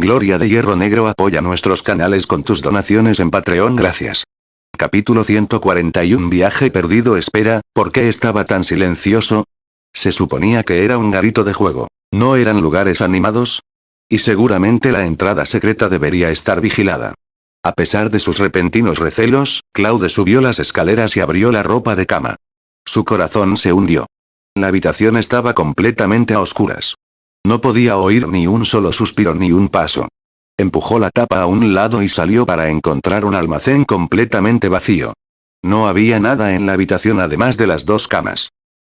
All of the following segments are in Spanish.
Gloria de Hierro Negro apoya nuestros canales con tus donaciones en Patreon, gracias. Capítulo 141 Viaje perdido. Espera, ¿por qué estaba tan silencioso? Se suponía que era un garito de juego. ¿No eran lugares animados? Y seguramente la entrada secreta debería estar vigilada. A pesar de sus repentinos recelos, Claude subió las escaleras y abrió la ropa de cama. Su corazón se hundió. La habitación estaba completamente a oscuras. No podía oír ni un solo suspiro ni un paso. Empujó la tapa a un lado y salió para encontrar un almacén completamente vacío. No había nada en la habitación además de las dos camas.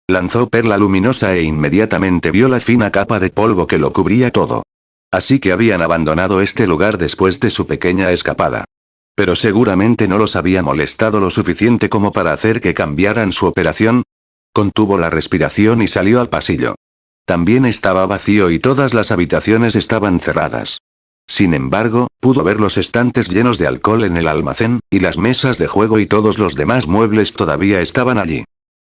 Lanzó perla luminosa e inmediatamente vio la fina capa de polvo que lo cubría todo. Así que habían abandonado este lugar después de su pequeña escapada. Pero seguramente no los había molestado lo suficiente como para hacer que cambiaran su operación. Contuvo la respiración y salió al pasillo. También estaba vacío y todas las habitaciones estaban cerradas. Sin embargo, pudo ver los estantes llenos de alcohol en el almacén, y las mesas de juego y todos los demás muebles todavía estaban allí.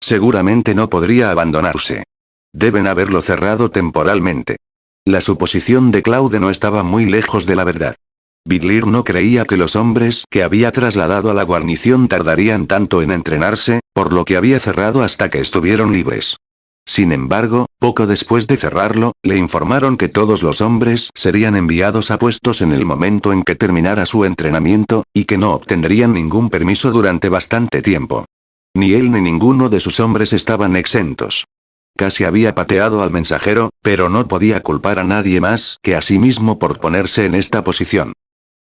Seguramente no podría abandonarse. Deben haberlo cerrado temporalmente. La suposición de Claude no estaba muy lejos de la verdad. Bidlir no creía que los hombres que había trasladado a la guarnición tardarían tanto en entrenarse, por lo que había cerrado hasta que estuvieron libres. Sin embargo, poco después de cerrarlo, le informaron que todos los hombres serían enviados a puestos en el momento en que terminara su entrenamiento, y que no obtendrían ningún permiso durante bastante tiempo. Ni él ni ninguno de sus hombres estaban exentos. Casi había pateado al mensajero, pero no podía culpar a nadie más que a sí mismo por ponerse en esta posición.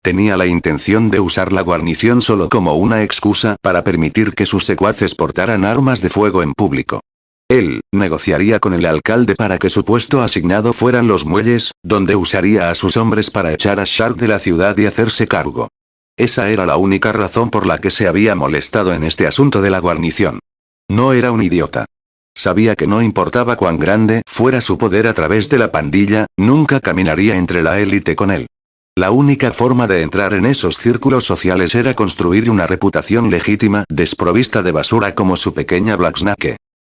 Tenía la intención de usar la guarnición solo como una excusa para permitir que sus secuaces portaran armas de fuego en público. Él negociaría con el alcalde para que su puesto asignado fueran los muelles, donde usaría a sus hombres para echar a Shark de la ciudad y hacerse cargo. Esa era la única razón por la que se había molestado en este asunto de la guarnición. No era un idiota. Sabía que no importaba cuán grande fuera su poder a través de la pandilla, nunca caminaría entre la élite con él. La única forma de entrar en esos círculos sociales era construir una reputación legítima, desprovista de basura como su pequeña Black Snake.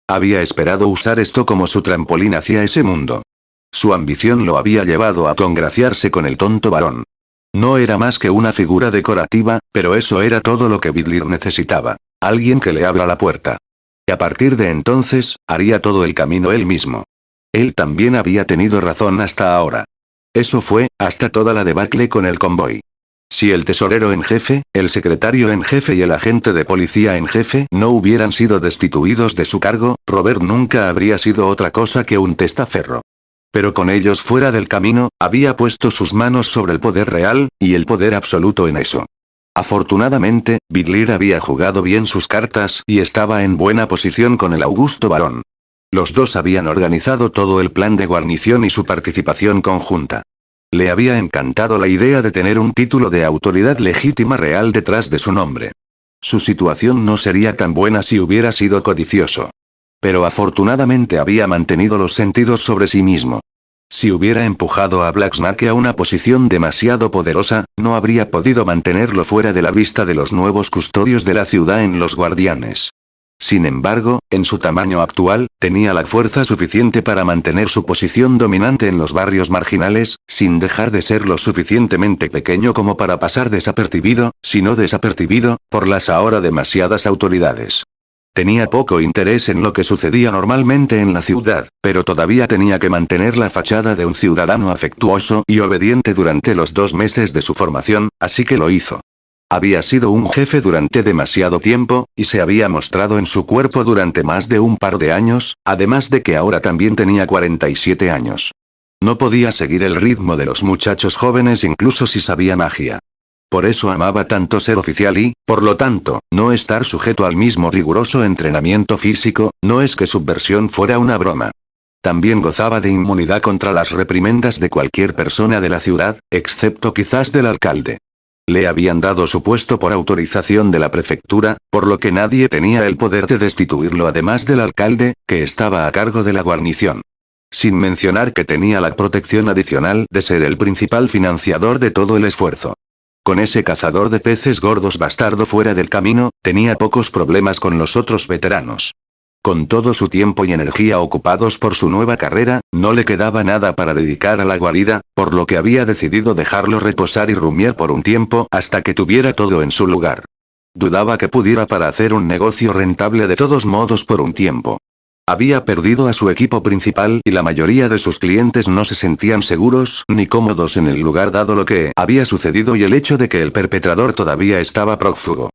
Había esperado usar esto como su trampolín hacia ese mundo. Su ambición lo había llevado a congraciarse con el tonto varón. No era más que una figura decorativa, pero eso era todo lo que Bidlir necesitaba. Alguien que le abra la puerta. Y a partir de entonces, haría todo el camino él mismo. Él también había tenido razón hasta ahora. Eso fue, hasta toda la debacle con el convoy. Si el tesorero en jefe, el secretario en jefe y el agente de policía en jefe no hubieran sido destituidos de su cargo, Robert nunca habría sido otra cosa que un testaferro. Pero con ellos fuera del camino, había puesto sus manos sobre el poder real, y el poder absoluto en eso. Afortunadamente, Bidlir había jugado bien sus cartas y estaba en buena posición con el augusto varón. Los dos habían organizado todo el plan de guarnición y su participación conjunta. Le había encantado la idea de tener un título de autoridad legítima real detrás de su nombre. Su situación no sería tan buena si hubiera sido codicioso. Pero afortunadamente había mantenido los sentidos sobre sí mismo. Si hubiera empujado a Black Snake a una posición demasiado poderosa, no habría podido mantenerlo fuera de la vista de los nuevos custodios de la ciudad en los guardianes. Sin embargo, en su tamaño actual, tenía la fuerza suficiente para mantener su posición dominante en los barrios marginales, sin dejar de ser lo suficientemente pequeño como para pasar desapercibido, si no desapercibido, por las ahora demasiadas autoridades. Tenía poco interés en lo que sucedía normalmente en la ciudad, pero todavía tenía que mantener la fachada de un ciudadano afectuoso y obediente durante los 2 meses de su formación, así que lo hizo. Había sido un jefe durante demasiado tiempo, y se había mostrado en su cuerpo durante más de un par de años, además de que ahora también tenía 47 años. No podía seguir el ritmo de los muchachos jóvenes incluso si sabía magia. Por eso amaba tanto ser oficial y, por lo tanto, no estar sujeto al mismo riguroso entrenamiento físico, no es que su versión fuera una broma. También gozaba de inmunidad contra las reprimendas de cualquier persona de la ciudad, excepto quizás del alcalde. Le habían dado su puesto por autorización de la prefectura, por lo que nadie tenía el poder de destituirlo además del alcalde, que estaba a cargo de la guarnición. Sin mencionar que tenía la protección adicional de ser el principal financiador de todo el esfuerzo. Con ese cazador de peces gordos bastardo fuera del camino, tenía pocos problemas con los otros veteranos. Con todo su tiempo y energía ocupados por su nueva carrera, no le quedaba nada para dedicar a la guarida, por lo que había decidido dejarlo reposar y rumiar por un tiempo hasta que tuviera todo en su lugar. Dudaba que pudiera para hacer un negocio rentable de todos modos por un tiempo. Había perdido a su equipo principal y la mayoría de sus clientes no se sentían seguros ni cómodos en el lugar dado lo que había sucedido y el hecho de que el perpetrador todavía estaba prófugo.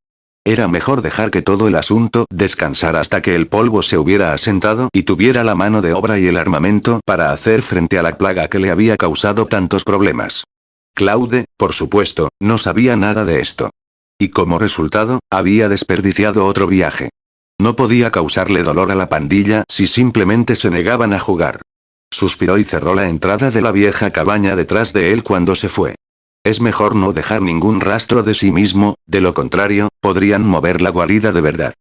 Era mejor dejar que todo el asunto descansara hasta que el polvo se hubiera asentado y tuviera la mano de obra y el armamento para hacer frente a la plaga que le había causado tantos problemas. Claude, por supuesto, no sabía nada de esto. Y como resultado, había desperdiciado otro viaje. No podía causarle dolor a la pandilla si simplemente se negaban a jugar. Suspiró y cerró la entrada de la vieja cabaña detrás de él cuando se fue. Es mejor no dejar ningún rastro de sí mismo, de lo contrario, podrían mover la guarida de verdad.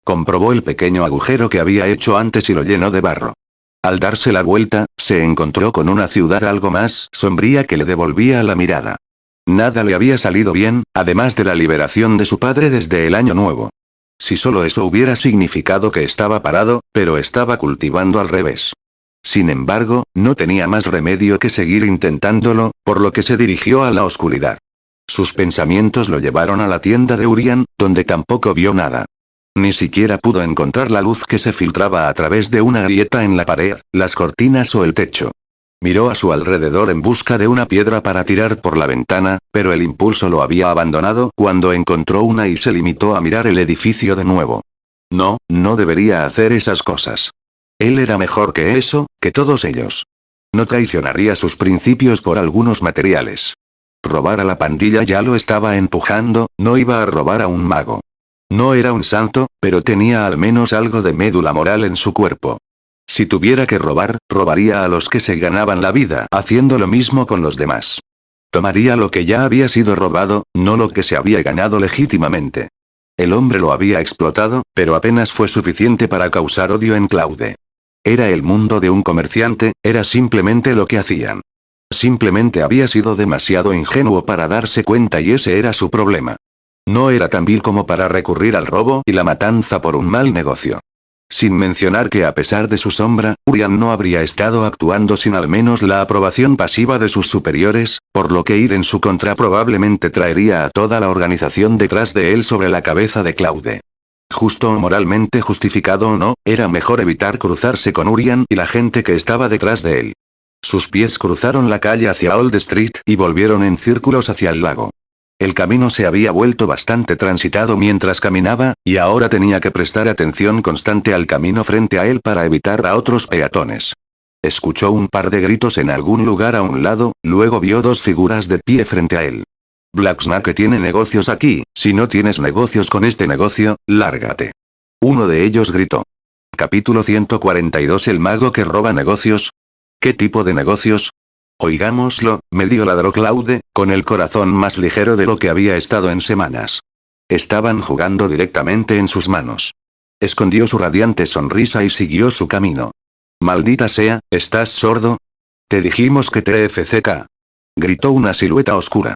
Comprobó el pequeño agujero que había hecho antes y lo llenó de barro. Al darse la vuelta, se encontró con una ciudad algo más sombría que le devolvía la mirada. Nada le había salido bien, además de la liberación de su padre desde el año nuevo. Si solo eso hubiera significado que estaba parado, pero estaba cultivando al revés. Sin embargo, no tenía más remedio que seguir intentándolo, por lo que se dirigió a la oscuridad. Sus pensamientos lo llevaron a la tienda de Urian, donde tampoco vio nada. Ni siquiera pudo encontrar la luz que se filtraba a través de una grieta en la pared, las cortinas o el techo. Miró a su alrededor en busca de una piedra para tirar por la ventana, pero el impulso lo había abandonado cuando encontró una y se limitó a mirar el edificio de nuevo. No, no debería hacer esas cosas. Él era mejor que eso, que todos ellos. No traicionaría sus principios por algunos materiales. Robar a la pandilla ya lo estaba empujando, no iba a robar a un mago. No era un santo, pero tenía al menos algo de médula moral en su cuerpo. Si tuviera que robar, robaría a los que se ganaban la vida haciendo lo mismo con los demás. Tomaría lo que ya había sido robado, no lo que se había ganado legítimamente. El hombre lo había explotado, pero apenas fue suficiente para causar odio en Claude. Era el mundo de un comerciante, era simplemente lo que hacían. Simplemente había sido demasiado ingenuo para darse cuenta y ese era su problema. No era tan vil como para recurrir al robo y la matanza por un mal negocio. Sin mencionar que a pesar de su sombra, Urian no habría estado actuando sin al menos la aprobación pasiva de sus superiores, por lo que ir en su contra probablemente traería a toda la organización detrás de él sobre la cabeza de Claude. Justo o moralmente justificado o no, era mejor evitar cruzarse con Urian y la gente que estaba detrás de él. Sus pies cruzaron la calle hacia Old Street y volvieron en círculos hacia el lago. El camino se había vuelto bastante transitado mientras caminaba, y ahora tenía que prestar atención constante al camino frente a él para evitar a otros peatones. Escuchó un par de gritos en algún lugar a un lado, luego vio dos figuras de pie frente a él. Blacksnake tiene negocios aquí, si no tienes negocios con este negocio, lárgate. Uno de ellos gritó. Capítulo 142 ¿El mago que roba negocios? ¿Qué tipo de negocios? Oigámoslo, medio ladró Claude, con el corazón más ligero de lo que había estado en semanas. Estaban jugando directamente en sus manos. Escondió su radiante sonrisa y siguió su camino. Maldita sea, ¿estás sordo? Te dijimos que TFCK. Gritó una silueta oscura.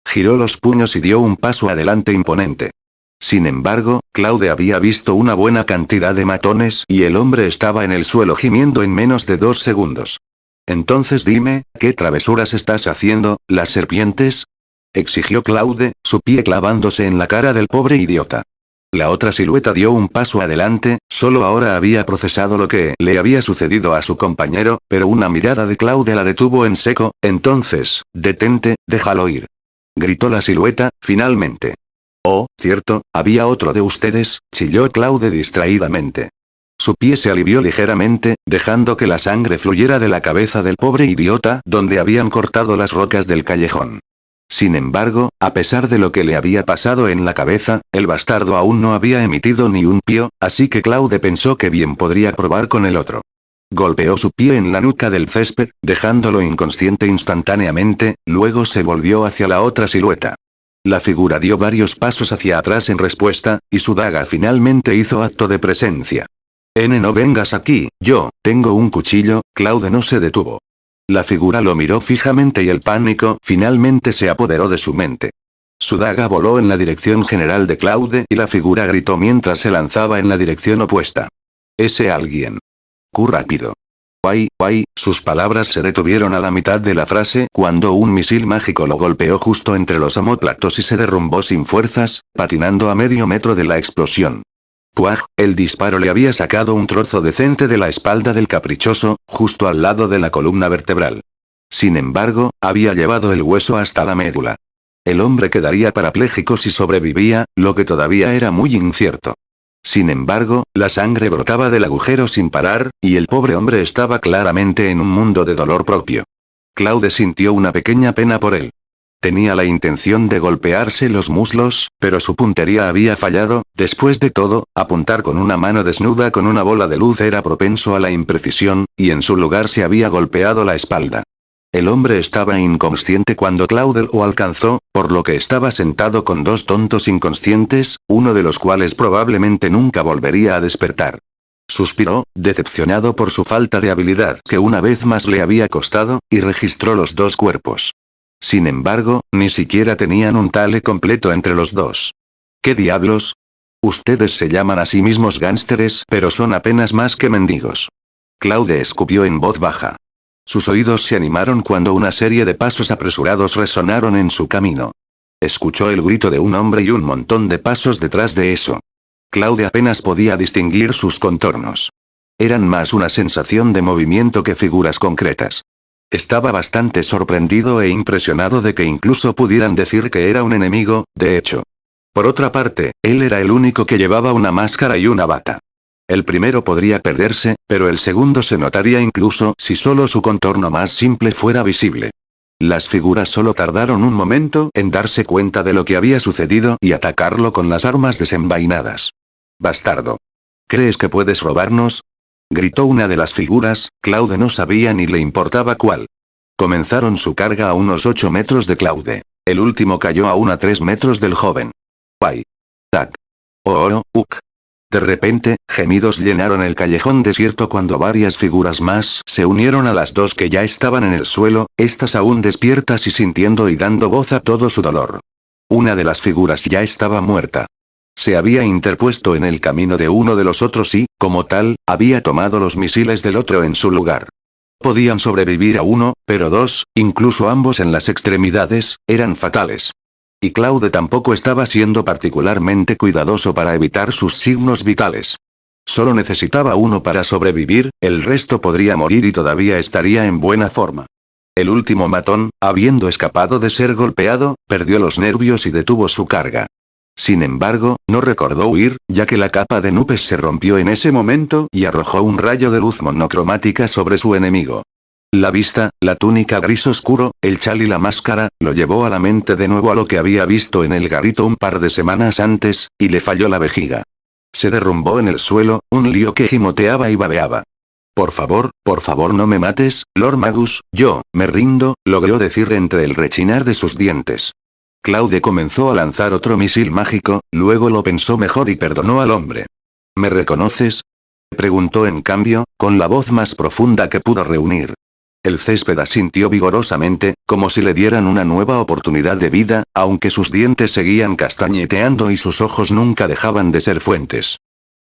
Giró los puños y dio un paso adelante imponente. Sin embargo, Claude había visto una buena cantidad de matones y el hombre estaba en el suelo gimiendo en menos de 2 segundos. Entonces dime, ¿qué travesuras estás haciendo, las serpientes? Exigió Claude, su pie clavándose en la cara del pobre idiota. La otra silueta dio un paso adelante, solo ahora había procesado lo que le había sucedido a su compañero, pero una mirada de Claude la detuvo en seco. Entonces, detente, déjalo ir. Gritó la silueta, finalmente. Oh, cierto, había otro de ustedes, chilló Claude distraídamente. Su pie se alivió ligeramente, dejando que la sangre fluyera de la cabeza del pobre idiota donde habían cortado las rocas del callejón. Sin embargo, a pesar de lo que le había pasado en la cabeza, el bastardo aún no había emitido ni un pío, así que Claude pensó que bien podría probar con el otro. Golpeó su pie en la nuca del césped, dejándolo inconsciente instantáneamente, luego se volvió hacia la otra silueta. La figura dio varios pasos hacia atrás en respuesta, y su daga finalmente hizo acto de presencia. No vengas aquí, yo, tengo un cuchillo. Claude no se detuvo. La figura lo miró fijamente y el pánico finalmente se apoderó de su mente. Su daga voló en la dirección general de Claude y la figura gritó mientras se lanzaba en la dirección opuesta. Ese alguien. Q rápido. Guay, sus palabras se detuvieron a la mitad de la frase cuando un misil mágico lo golpeó justo entre los omóplatos y se derrumbó sin fuerzas, patinando a medio metro de la explosión. ¡Puaj! El disparo le había sacado un trozo decente de la espalda del caprichoso, justo al lado de la columna vertebral. Sin embargo, había llevado el hueso hasta la médula. El hombre quedaría parapléjico si sobrevivía, lo que todavía era muy incierto. Sin embargo, la sangre brotaba del agujero sin parar, y el pobre hombre estaba claramente en un mundo de dolor propio. Claude sintió una pequeña pena por él. Tenía la intención de golpearse los muslos, pero su puntería había fallado. Después de todo, apuntar con una mano desnuda con una bola de luz era propenso a la imprecisión, y en su lugar se había golpeado la espalda. El hombre estaba inconsciente cuando Claude lo alcanzó, por lo que estaba sentado con dos tontos inconscientes, uno de los cuales probablemente nunca volvería a despertar. Suspiró, decepcionado por su falta de habilidad que una vez más le había costado, y registró los dos cuerpos. Sin embargo, ni siquiera tenían un tale completo entre los dos. ¿Qué diablos? Ustedes se llaman a sí mismos gánsteres, pero son apenas más que mendigos. Claude escupió en voz baja. Sus oídos se animaron cuando una serie de pasos apresurados resonaron en su camino. Escuchó el grito de un hombre y un montón de pasos detrás de eso. Claude apenas podía distinguir sus contornos. Eran más una sensación de movimiento que figuras concretas. Estaba bastante sorprendido e impresionado de que incluso pudieran decir que era un enemigo, de hecho. Por otra parte, él era el único que llevaba una máscara y una bata. El primero podría perderse, pero el segundo se notaría incluso si solo su contorno más simple fuera visible. Las figuras solo tardaron un momento en darse cuenta de lo que había sucedido y atacarlo con las armas desenvainadas. «Bastardo. ¿Crees que puedes robarnos?», gritó una de las figuras. Claude no sabía ni le importaba cuál. Comenzaron su carga a unos 8 metros de Claude. El último cayó aún a 3 metros del joven. «Guay. Tac. Uk». De repente, gemidos llenaron el callejón desierto cuando varias figuras más se unieron a las dos que ya estaban en el suelo, estas aún despiertas y sintiendo y dando voz a todo su dolor. Una de las figuras ya estaba muerta. Se había interpuesto en el camino de uno de los otros y, como tal, había tomado los misiles del otro en su lugar. Podían sobrevivir a uno, pero dos, incluso ambos en las extremidades, eran fatales. Y Claude tampoco estaba siendo particularmente cuidadoso para evitar sus signos vitales. Solo necesitaba uno para sobrevivir, el resto podría morir y todavía estaría en buena forma. El último matón, habiendo escapado de ser golpeado, perdió los nervios y detuvo su carga. Sin embargo, no recordó huir, ya que la capa de nubes se rompió en ese momento y arrojó un rayo de luz monocromática sobre su enemigo. La vista, la túnica gris oscuro, el chal y la máscara, lo llevó a la mente de nuevo a lo que había visto en el garito un par de semanas antes, y le falló la vejiga. Se derrumbó en el suelo, un lío que gimoteaba y babeaba. Por favor no me mates, Lord Magus, yo, me rindo», logró decir entre el rechinar de sus dientes. Claude comenzó a lanzar otro misil mágico, luego lo pensó mejor y perdonó al hombre. «¿Me reconoces?», preguntó en cambio, con la voz más profunda que pudo reunir. El césped asintió vigorosamente, como si le dieran una nueva oportunidad de vida, aunque sus dientes seguían castañeteando y sus ojos nunca dejaban de ser fuentes.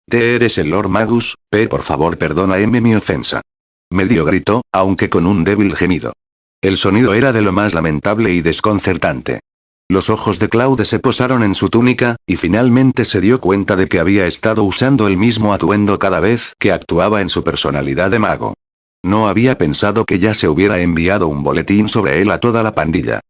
«¿Te eres el Lord Magus? Por favor perdóname mi ofensa». Medio gritó, aunque con un débil gemido. El sonido era de lo más lamentable y desconcertante. Los ojos de Claude se posaron en su túnica, y finalmente se dio cuenta de que había estado usando el mismo atuendo cada vez que actuaba en su personalidad de mago. No había pensado que ya se hubiera enviado un boletín sobre él a toda la pandilla.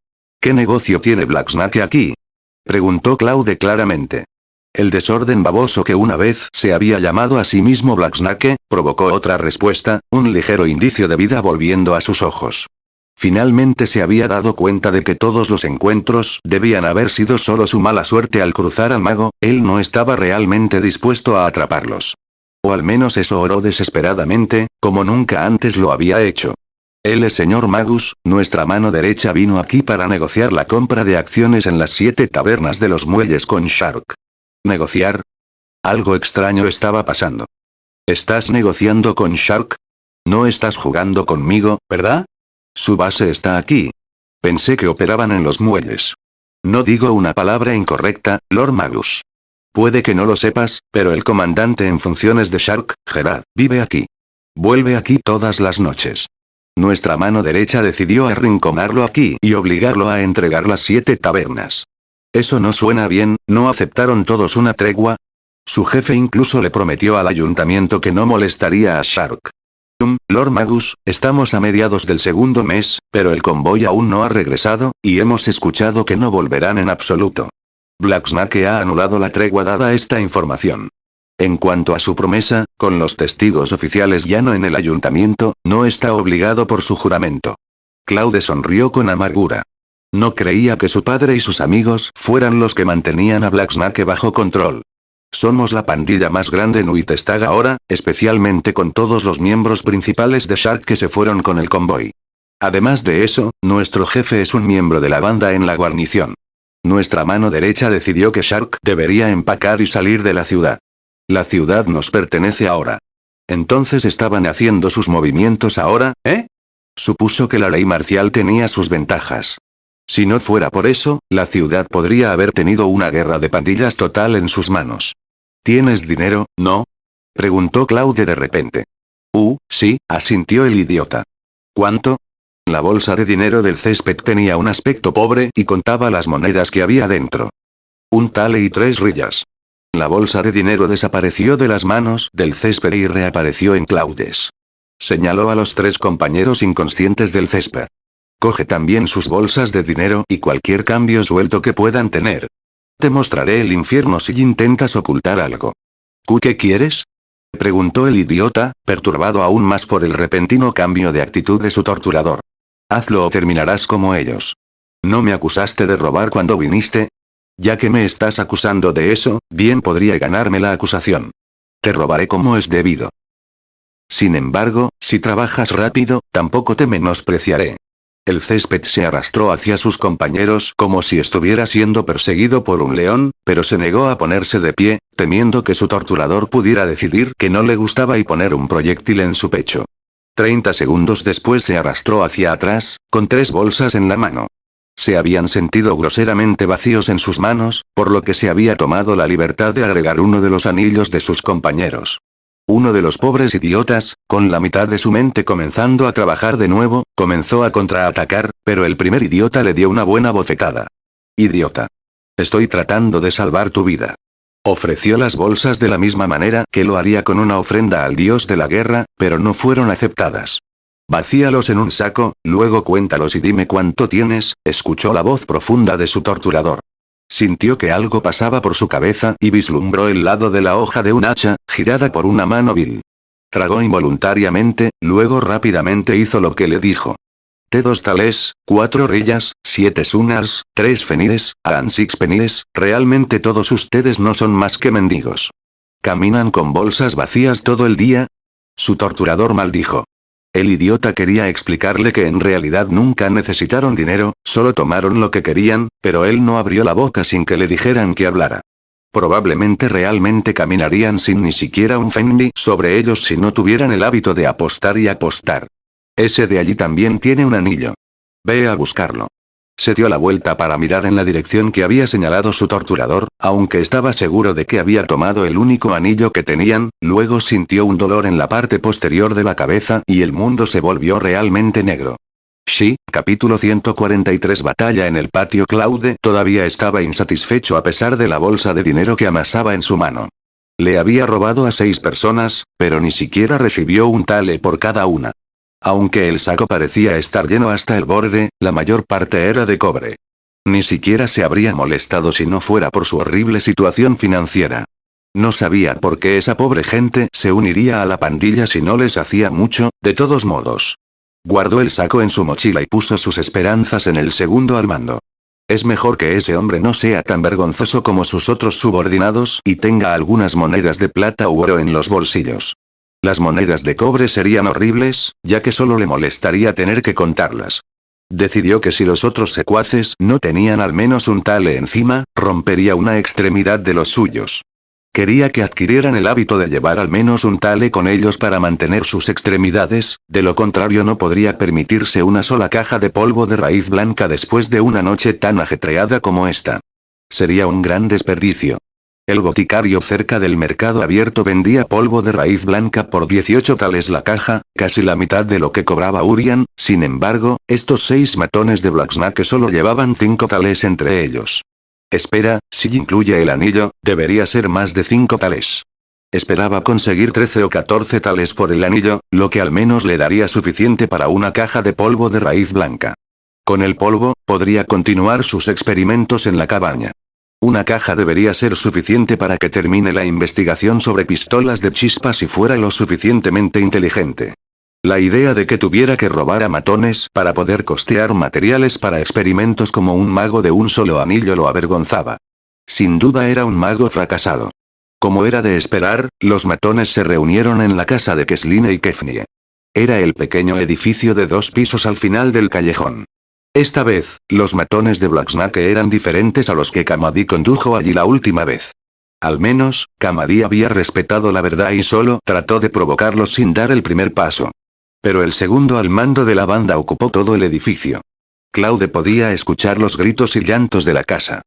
«¿Qué negocio tiene Black Snake aquí?», preguntó Claude claramente. El desorden baboso que una vez se había llamado a sí mismo Black Snake, provocó otra respuesta, un ligero indicio de vida volviendo a sus ojos. Finalmente se había dado cuenta de que todos los encuentros debían haber sido solo su mala suerte al cruzar al mago, él no estaba realmente dispuesto a atraparlos. O al menos eso oró desesperadamente, como nunca antes lo había hecho. «El señor Magus, nuestra mano derecha vino aquí para negociar la compra de acciones en las 7 tabernas de los muelles con Shark». ¿Negociar? Algo extraño estaba pasando. ¿Estás negociando con Shark? No estás jugando conmigo, ¿verdad? Su base está aquí. Pensé que operaban en los muelles. No digo una palabra incorrecta, Lord Magus. Puede que no lo sepas, pero el comandante en funciones de Shark, Gerard, vive aquí. Vuelve aquí todas las noches. Nuestra mano derecha decidió arrinconarlo aquí y obligarlo a entregar las 7 tabernas. Eso no suena bien, ¿no aceptaron todos una tregua? Su jefe incluso le prometió al ayuntamiento que no molestaría a Shark. Lord Magus, estamos a mediados del segundo mes, pero el convoy aún no ha regresado, y hemos escuchado que no volverán en absoluto. Black Snake ha anulado la tregua dada esta información. En cuanto a su promesa, con los testigos oficiales ya no en el ayuntamiento, no está obligado por su juramento. Claude sonrió con amargura. No creía que su padre y sus amigos fueran los que mantenían a Black Snake bajo control. Somos la pandilla más grande en Uitestag ahora, especialmente con todos los miembros principales de Shark que se fueron con el convoy. Además de eso, nuestro jefe es un miembro de la banda en la guarnición. Nuestra mano derecha decidió que Shark debería empacar y salir de la ciudad. La ciudad nos pertenece ahora. Entonces estaban haciendo sus movimientos ahora, ¿eh? Supuso que la ley marcial tenía sus ventajas. Si no fuera por eso, la ciudad podría haber tenido una guerra de pandillas total en sus manos. ¿Tienes dinero, no? Preguntó Claude de repente. Sí, asintió el idiota. ¿Cuánto? La bolsa de dinero del césped tenía un aspecto pobre y contaba las monedas que había dentro. Un tale y 3 rillas. La bolsa de dinero desapareció de las manos del césped y reapareció en Claudes. Señaló a los 3 compañeros inconscientes del césped. Coge también sus bolsas de dinero y cualquier cambio suelto que puedan tener. Te mostraré el infierno si intentas ocultar algo. ¿Qué quieres? Preguntó el idiota, perturbado aún más por el repentino cambio de actitud de su torturador. Hazlo o terminarás como ellos. ¿No me acusaste de robar cuando viniste? Ya que me estás acusando de eso, bien podría ganarme la acusación. Te robaré como es debido. Sin embargo, si trabajas rápido, tampoco te menospreciaré. El césped se arrastró hacia sus compañeros como si estuviera siendo perseguido por un león, pero se negó a ponerse de pie, temiendo que su torturador pudiera decidir que no le gustaba y poner un proyectil en su pecho. 30 segundos después se arrastró hacia atrás, con 3 bolsas en la mano. Se habían sentido groseramente vacíos en sus manos, por lo que se había tomado la libertad de agregar uno de los anillos de sus compañeros. Uno de los pobres idiotas, con la mitad de su mente comenzando a trabajar de nuevo, comenzó a contraatacar, pero el primer idiota le dio una buena bofetada. Idiota. Estoy tratando de salvar tu vida. Ofreció las bolsas de la misma manera que lo haría con una ofrenda al dios de la guerra, pero no fueron aceptadas. Vacíalos en un saco, luego cuéntalos y dime cuánto tienes, escuchó la voz profunda de su torturador. Sintió que algo pasaba por su cabeza y vislumbró el lado de la hoja de un hacha, girada por una mano vil. Tragó involuntariamente, luego rápidamente hizo lo que le dijo. T2 tales, 4 rillas, 7 sunars, 3 fenides, and 6 penides, realmente todos ustedes no son más que mendigos. ¿Caminan con bolsas vacías todo el día? Su torturador maldijo. El idiota quería explicarle que en realidad nunca necesitaron dinero, solo tomaron lo que querían, pero él no abrió la boca sin que le dijeran que hablara. Probablemente realmente caminarían sin ni siquiera un pfennig sobre ellos si no tuvieran el hábito de apostar y apostar. Ese de allí también tiene un anillo. Ve a buscarlo. Se dio la vuelta para mirar en la dirección que había señalado su torturador, aunque estaba seguro de que había tomado el único anillo que tenían, luego sintió un dolor en la parte posterior de la cabeza y el mundo se volvió realmente negro. Capítulo 143 Batalla en el patio. Claude todavía estaba insatisfecho a pesar de la bolsa de dinero que amasaba en su mano. Le había robado a 6 personas, pero ni siquiera recibió un tale por cada una. Aunque el saco parecía estar lleno hasta el borde, la mayor parte era de cobre. Ni siquiera se habría molestado si no fuera por su horrible situación financiera. No sabía por qué esa pobre gente se uniría a la pandilla si no les hacía mucho, de todos modos. Guardó el saco en su mochila y puso sus esperanzas en el segundo al mando. Es mejor que ese hombre no sea tan vergonzoso como sus otros subordinados y tenga algunas monedas de plata u oro en los bolsillos. Las monedas de cobre serían horribles, ya que solo le molestaría tener que contarlas. Decidió que si los otros secuaces no tenían al menos un tale encima, rompería una extremidad de los suyos. Quería que adquirieran el hábito de llevar al menos un tale con ellos para mantener sus extremidades, de lo contrario no podría permitirse una sola caja de polvo de raíz blanca después de una noche tan ajetreada como esta. Sería un gran desperdicio. El boticario cerca del mercado abierto vendía polvo de raíz blanca por 18 tales la caja, casi la mitad de lo que cobraba Urian. Sin embargo, estos 6 matones de Blacksnake solo llevaban 5 tales entre ellos. Espera, si incluye el anillo, debería ser más de 5 tales. Esperaba conseguir 13 o 14 tales por el anillo, lo que al menos le daría suficiente para una caja de polvo de raíz blanca. Con el polvo, podría continuar sus experimentos en la cabaña. Una caja debería ser suficiente para que termine la investigación sobre pistolas de chispa si fuera lo suficientemente inteligente. La idea de que tuviera que robar a matones para poder costear materiales para experimentos como un mago de un solo anillo lo avergonzaba. Sin duda era un mago fracasado. Como era de esperar, los matones se reunieron en la casa de Kesline y Kefnie. Era el pequeño edificio de 2 pisos al final del callejón. Esta vez, los matones de Blacksnake eran diferentes a los que Kamadi condujo allí la última vez. Al menos, Kamadi había respetado la verdad y solo trató de provocarlos sin dar el primer paso. Pero el segundo al mando de la banda ocupó todo el edificio. Claude podía escuchar los gritos y llantos de la casa.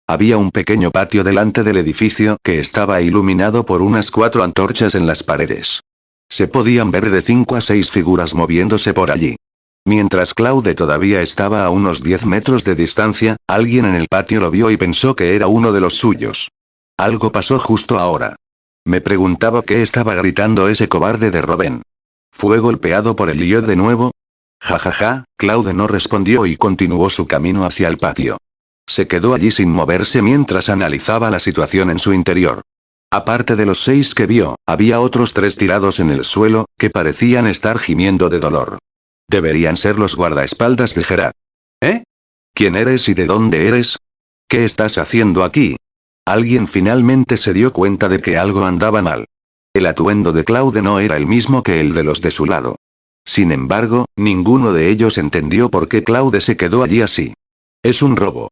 Había un pequeño patio delante del edificio que estaba iluminado por unas 4 antorchas en las paredes. Se podían ver de 5 a 6 figuras moviéndose por allí. Mientras Claude todavía estaba a unos 10 metros de distancia, alguien en el patio lo vio y pensó que era uno de los suyos. Algo pasó justo ahora. Me preguntaba qué estaba gritando ese cobarde de Robin. ¿Fue golpeado por el lío de nuevo? Jajaja, Claude no respondió y continuó su camino hacia el patio. Se quedó allí sin moverse mientras analizaba la situación en su interior. Aparte de los 6 que vio, había otros 3 tirados en el suelo, que parecían estar gimiendo de dolor. Deberían ser los guardaespaldas de Gerard. ¿Eh? ¿Quién eres y de dónde eres? ¿Qué estás haciendo aquí? Alguien finalmente se dio cuenta de que algo andaba mal. El atuendo de Claude no era el mismo que el de los de su lado. Sin embargo, ninguno de ellos entendió por qué Claude se quedó allí así. Es un robo.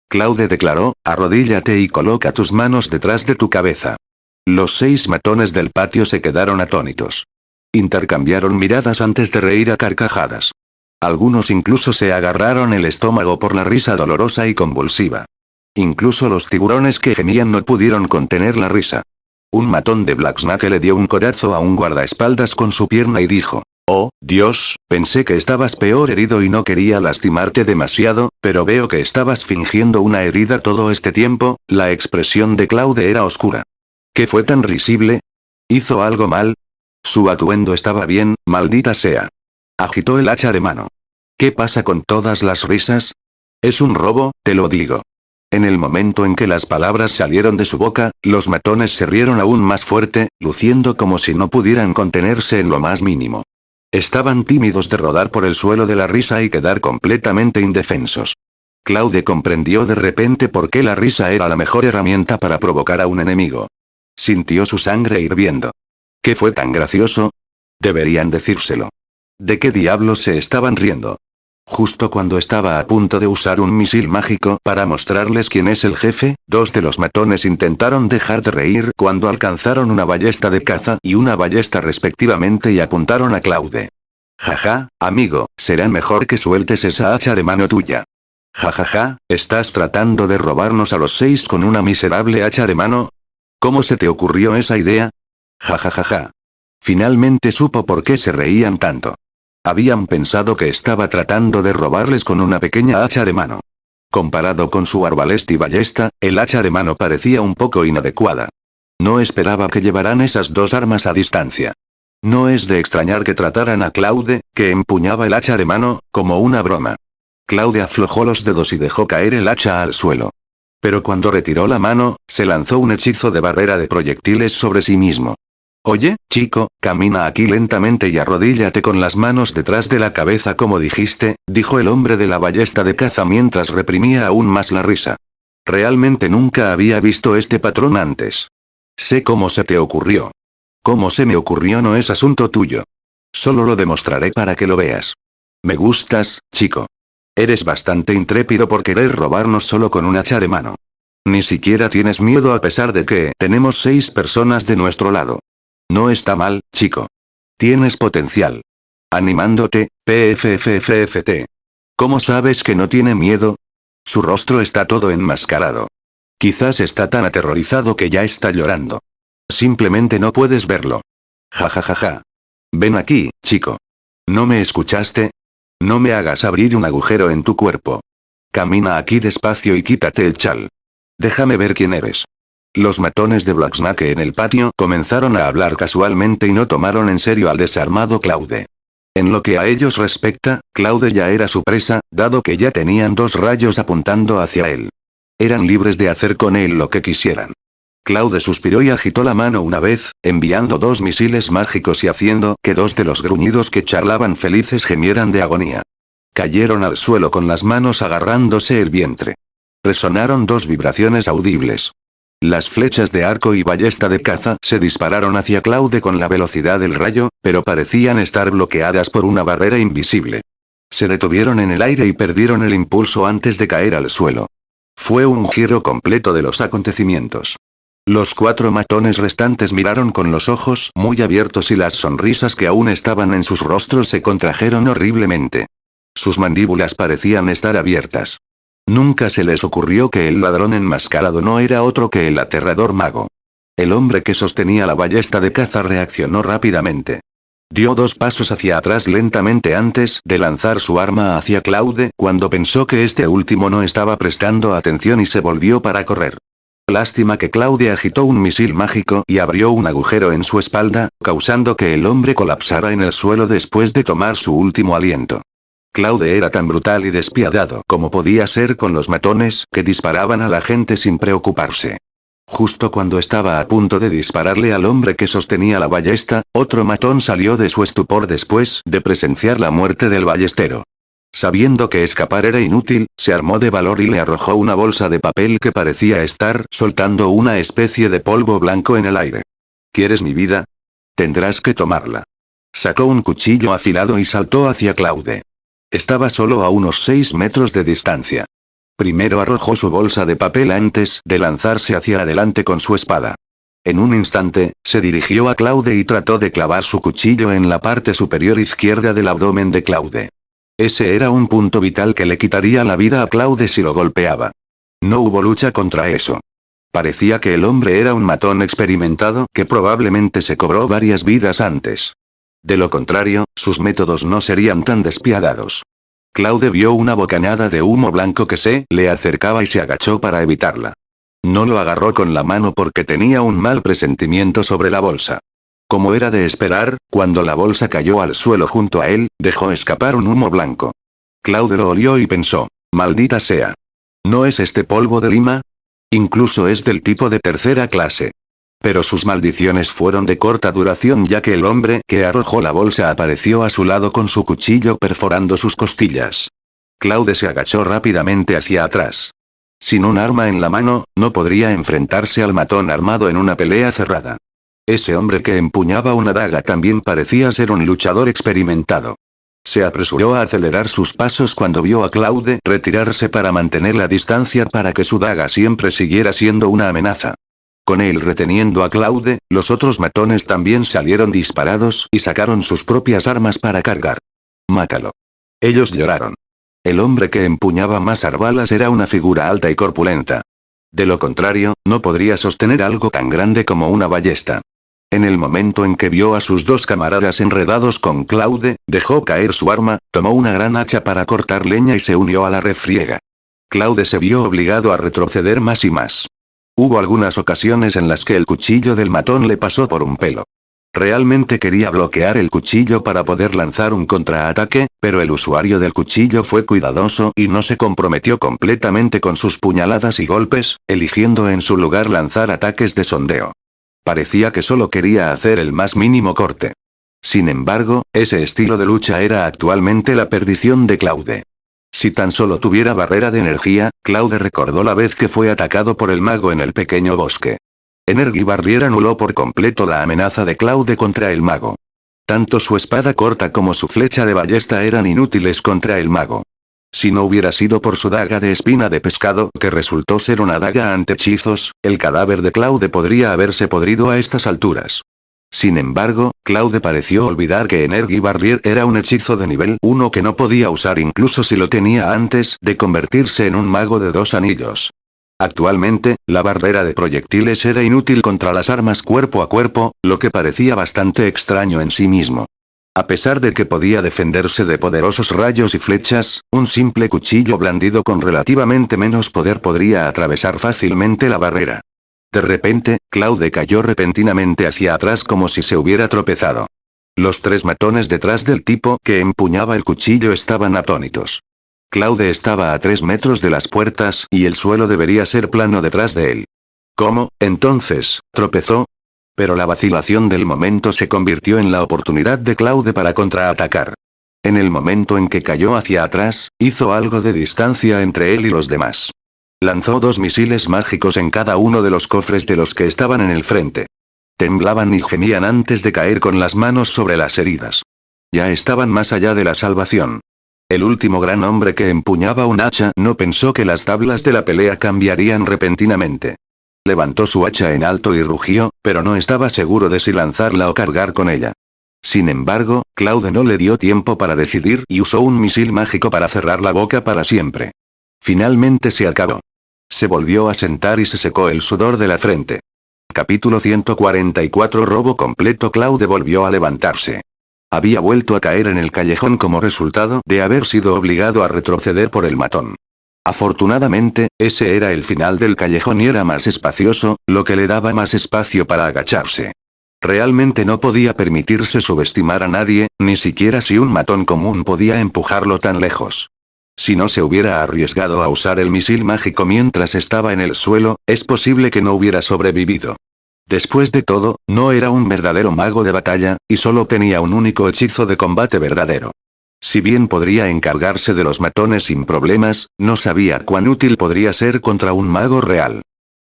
Claude declaró, arrodíllate y coloca tus manos detrás de tu cabeza. Los 6 matones del patio se quedaron atónitos. Intercambiaron miradas antes de reír a carcajadas. Algunos incluso se agarraron el estómago por la risa dolorosa y convulsiva. Incluso los tiburones que gemían no pudieron contener la risa. Un matón de Blacksnake le dio un codazo a un guardaespaldas con su pierna y dijo: «Oh, Dios, pensé que estabas peor herido y no quería lastimarte demasiado, pero veo que estabas fingiendo una herida todo este tiempo». La expresión de Claude era oscura. ¿Qué fue tan risible? ¿Hizo algo mal? Su atuendo estaba bien, maldita sea. Agitó el hacha de mano. ¿Qué pasa con todas las risas? Es un robo, te lo digo. En el momento en que las palabras salieron de su boca, los matones se rieron aún más fuerte, luciendo como si no pudieran contenerse en lo más mínimo. Estaban tímidos de rodar por el suelo de la risa y quedar completamente indefensos. Claude comprendió de repente por qué la risa era la mejor herramienta para provocar a un enemigo. Sintió su sangre hirviendo. ¿Qué fue tan gracioso? Deberían decírselo. ¿De qué diablos se estaban riendo? Justo cuando estaba a punto de usar un misil mágico para mostrarles quién es el jefe, 2 de los matones intentaron dejar de reír cuando alcanzaron una ballesta de caza y una ballesta respectivamente y apuntaron a Claude. Jaja, amigo, será mejor que sueltes esa hacha de mano tuya. Jajaja, ¿estás tratando de robarnos a los 6 con una miserable hacha de mano? ¿Cómo se te ocurrió esa idea? Jajajaja. Finalmente supo por qué se reían tanto. Habían pensado que estaba tratando de robarles con una pequeña hacha de mano. Comparado con su arbalesta y ballesta, el hacha de mano parecía un poco inadecuada. No esperaba que llevaran esas 2 armas a distancia. No es de extrañar que trataran a Claude, que empuñaba el hacha de mano, como una broma. Claude aflojó los dedos y dejó caer el hacha al suelo. Pero cuando retiró la mano, se lanzó un hechizo de barrera de proyectiles sobre sí mismo. Oye, chico, camina aquí lentamente y arrodíllate con las manos detrás de la cabeza como dijiste, dijo el hombre de la ballesta de caza mientras reprimía aún más la risa. Realmente nunca había visto este patrón antes. Sé cómo se te ocurrió. Cómo se me ocurrió no es asunto tuyo. Solo lo demostraré para que lo veas. Me gustas, chico. Eres bastante intrépido por querer robarnos solo con un hacha de mano. Ni siquiera tienes miedo a pesar de que tenemos 6 personas de nuestro lado. No está mal, chico. Tienes potencial. Animándote, PFFFFT. ¿Cómo sabes que no tiene miedo? Su rostro está todo enmascarado. Quizás está tan aterrorizado que ya está llorando. Simplemente no puedes verlo. Ja ja ja ja. Ven aquí, chico. ¿No me escuchaste? No me hagas abrir un agujero en tu cuerpo. Camina aquí despacio y quítate el chal. Déjame ver quién eres. Los matones de Blacksnake en el patio comenzaron a hablar casualmente y no tomaron en serio al desarmado Claude. En lo que a ellos respecta, Claude ya era su presa, dado que ya tenían dos rayos apuntando hacia él. Eran libres de hacer con él lo que quisieran. Claude suspiró y agitó la mano una vez, enviando dos misiles mágicos y haciendo que dos de los gruñidos que charlaban felices gemieran de agonía. Cayeron al suelo con las manos agarrándose el vientre. Resonaron dos vibraciones audibles. Las flechas de arco y ballesta de caza se dispararon hacia Claude con la velocidad del rayo, pero parecían estar bloqueadas por una barrera invisible. Se detuvieron en el aire y perdieron el impulso antes de caer al suelo. Fue un giro completo de los acontecimientos. Los cuatro matones restantes miraron con los ojos muy abiertos y las sonrisas que aún estaban en sus rostros se contrajeron horriblemente. Sus mandíbulas parecían estar abiertas. Nunca se les ocurrió que el ladrón enmascarado no era otro que el aterrador mago. El hombre que sostenía la ballesta de caza reaccionó rápidamente. Dio dos pasos hacia atrás lentamente antes de lanzar su arma hacia Claude cuando pensó que este último no estaba prestando atención y se volvió para correr. Lástima que Claude agitó un misil mágico y abrió un agujero en su espalda, causando que el hombre colapsara en el suelo después de tomar su último aliento. Claude era tan brutal y despiadado como podía ser con los matones que disparaban a la gente sin preocuparse. Justo cuando estaba a punto de dispararle al hombre que sostenía la ballesta, otro matón salió de su estupor después de presenciar la muerte del ballestero. Sabiendo que escapar era inútil, se armó de valor y le arrojó una bolsa de papel que parecía estar soltando una especie de polvo blanco en el aire. ¿Quieres mi vida? Tendrás que tomarla. Sacó un cuchillo afilado y saltó hacia Claude. Estaba solo a unos 6 metros de distancia. Primero arrojó su bolsa de papel antes de lanzarse hacia adelante con su espada. En un instante, se dirigió a Claude y trató de clavar su cuchillo en la parte superior izquierda del abdomen de Claude. Ese era un punto vital que le quitaría la vida a Claude si lo golpeaba. No hubo lucha contra eso. Parecía que el hombre era un matón experimentado que probablemente se cobró varias vidas antes. De lo contrario, sus métodos no serían tan despiadados. Claude vio una bocanada de humo blanco que se le acercaba y se agachó para evitarla. No lo agarró con la mano porque tenía un mal presentimiento sobre la bolsa. Como era de esperar, cuando la bolsa cayó al suelo junto a él, dejó escapar un humo blanco. Claude lo olió y pensó, maldita sea. ¿No es este polvo de lima? Incluso es del tipo de tercera clase. Pero sus maldiciones fueron de corta duración ya que el hombre que arrojó la bolsa apareció a su lado con su cuchillo perforando sus costillas. Claude se agachó rápidamente hacia atrás. Sin un arma en la mano, no podría enfrentarse al matón armado en una pelea cerrada. Ese hombre que empuñaba una daga también parecía ser un luchador experimentado. Se apresuró a acelerar sus pasos cuando vio a Claude retirarse para mantener la distancia para que su daga siempre siguiera siendo una amenaza. Con él reteniendo a Claude, los otros matones también salieron disparados y sacaron sus propias armas para cargar. Mátalo. Ellos lloraron. El hombre que empuñaba más arbalas era una figura alta y corpulenta. De lo contrario, no podría sostener algo tan grande como una ballesta. En el momento en que vio a sus dos camaradas enredados con Claude, dejó caer su arma, tomó una gran hacha para cortar leña y se unió a la refriega. Claude se vio obligado a retroceder más y más. Hubo algunas ocasiones en las que el cuchillo del matón le pasó por un pelo. Realmente quería bloquear el cuchillo para poder lanzar un contraataque, pero el usuario del cuchillo fue cuidadoso y no se comprometió completamente con sus puñaladas y golpes, eligiendo en su lugar lanzar ataques de sondeo. Parecía que solo quería hacer el más mínimo corte. Sin embargo, ese estilo de lucha era actualmente la perdición de Claude. Si tan solo tuviera barrera de energía, Claude recordó la vez que fue atacado por el mago en el pequeño bosque. Energy Barrier anuló por completo la amenaza de Claude contra el mago. Tanto su espada corta como su flecha de ballesta eran inútiles contra el mago. Si no hubiera sido por su daga de espina de pescado, que resultó ser una daga ante hechizos, el cadáver de Claude podría haberse podrido a estas alturas. Sin embargo, Claude pareció olvidar que Energy Barrier era un hechizo de nivel 1 que no podía usar incluso si lo tenía antes de convertirse en un mago de 2 anillos. Actualmente, la barrera de proyectiles era inútil contra las armas cuerpo a cuerpo, lo que parecía bastante extraño en sí mismo. A pesar de que podía defenderse de poderosos rayos y flechas, un simple cuchillo blandido con relativamente menos poder podría atravesar fácilmente la barrera. De repente, Claude cayó repentinamente hacia atrás como si se hubiera tropezado. Los tres matones detrás del tipo que empuñaba el cuchillo estaban atónitos. Claude estaba a 3 metros de las puertas y el suelo debería ser plano detrás de él. ¿Cómo, entonces, tropezó? Pero la vacilación del momento se convirtió en la oportunidad de Claude para contraatacar. En el momento en que cayó hacia atrás, hizo algo de distancia entre él y los demás. Lanzó 2 misiles mágicos en cada uno de los cofres de los que estaban en el frente. Temblaban y gemían antes de caer con las manos sobre las heridas. Ya estaban más allá de la salvación. El último gran hombre que empuñaba un hacha no pensó que las tablas de la pelea cambiarían repentinamente. Levantó su hacha en alto y rugió, pero no estaba seguro de si lanzarla o cargar con ella. Sin embargo, Claude no le dio tiempo para decidir y usó un misil mágico para cerrar la boca para siempre. Finalmente se acabó. Se volvió a sentar y se secó el sudor de la frente. Capítulo 144 Robo completo. Claude volvió a levantarse. Había vuelto a caer en el callejón como resultado de haber sido obligado a retroceder por el matón. Afortunadamente, ese era el final del callejón y era más espacioso, lo que le daba más espacio para agacharse. Realmente no podía permitirse subestimar a nadie, ni siquiera si un matón común podía empujarlo tan lejos. Si no se hubiera arriesgado a usar el misil mágico mientras estaba en el suelo, es posible que no hubiera sobrevivido. Después de todo, no era un verdadero mago de batalla, y solo tenía un único hechizo de combate verdadero. Si bien podría encargarse de los matones sin problemas, no sabía cuán útil podría ser contra un mago real.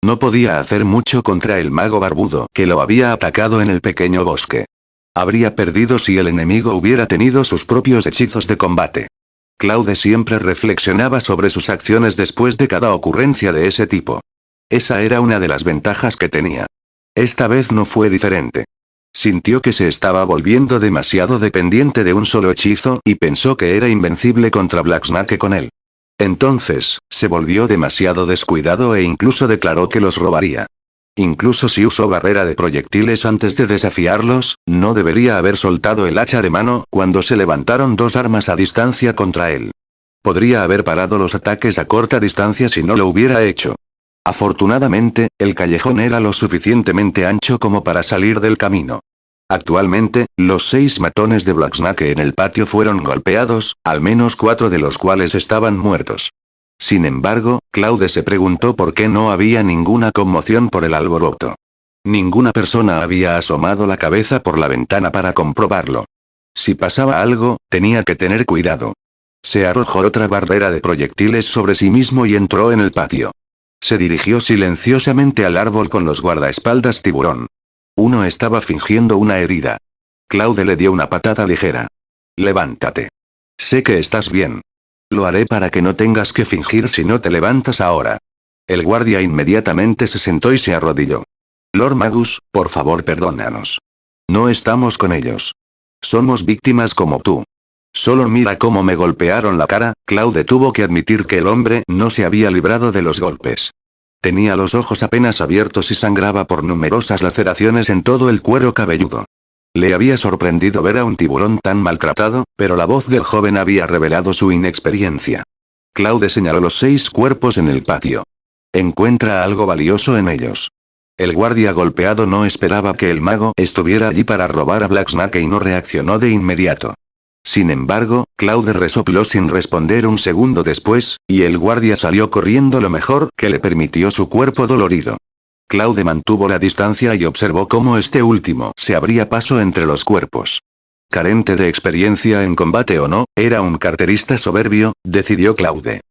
No podía hacer mucho contra el mago barbudo que lo había atacado en el pequeño bosque. Habría perdido si el enemigo hubiera tenido sus propios hechizos de combate. Claude siempre reflexionaba sobre sus acciones después de cada ocurrencia de ese tipo. Esa era una de las ventajas que tenía. Esta vez no fue diferente. Sintió que se estaba volviendo demasiado dependiente de un solo hechizo y pensó que era invencible contra Black Snake con él. Entonces, se volvió demasiado descuidado e incluso declaró que los robaría. Incluso si usó barrera de proyectiles antes de desafiarlos, no debería haber soltado el hacha de mano cuando se levantaron 2 armas a distancia contra él. Podría haber parado los ataques a corta distancia si no lo hubiera hecho. Afortunadamente, el callejón era lo suficientemente ancho como para salir del camino. Actualmente, los 6 matones de Black Snake en el patio fueron golpeados, al menos 4 de los cuales estaban muertos. Sin embargo, Claude se preguntó por qué no había ninguna conmoción por el alboroto. Ninguna persona había asomado la cabeza por la ventana para comprobarlo. Si pasaba algo, tenía que tener cuidado. Se arrojó otra barrera de proyectiles sobre sí mismo y entró en el patio. Se dirigió silenciosamente al árbol con los guardaespaldas tiburón. Uno estaba fingiendo una herida. Claude le dio una patada ligera. Levántate. Sé que estás bien. Lo haré para que no tengas que fingir si no te levantas ahora. El guardia inmediatamente se sentó y se arrodilló. Lord Magus, por favor perdónanos. No estamos con ellos. Somos víctimas como tú. Solo mira cómo me golpearon la cara. Claude tuvo que admitir que el hombre no se había librado de los golpes. Tenía los ojos apenas abiertos y sangraba por numerosas laceraciones en todo el cuero cabelludo. Le había sorprendido ver a un tiburón tan maltratado, pero la voz del joven había revelado su inexperiencia. Claude señaló los 6 cuerpos en el patio. Encuentra algo valioso en ellos. El guardia golpeado no esperaba que el mago estuviera allí para robar a Black Snake y no reaccionó de inmediato. Sin embargo, Claude resopló sin responder un segundo después, y el guardia salió corriendo lo mejor que le permitió su cuerpo dolorido. Claude mantuvo la distancia y observó cómo este último se abría paso entre los cuerpos. Carente de experiencia en combate o no, era un carterista soberbio, decidió Claude.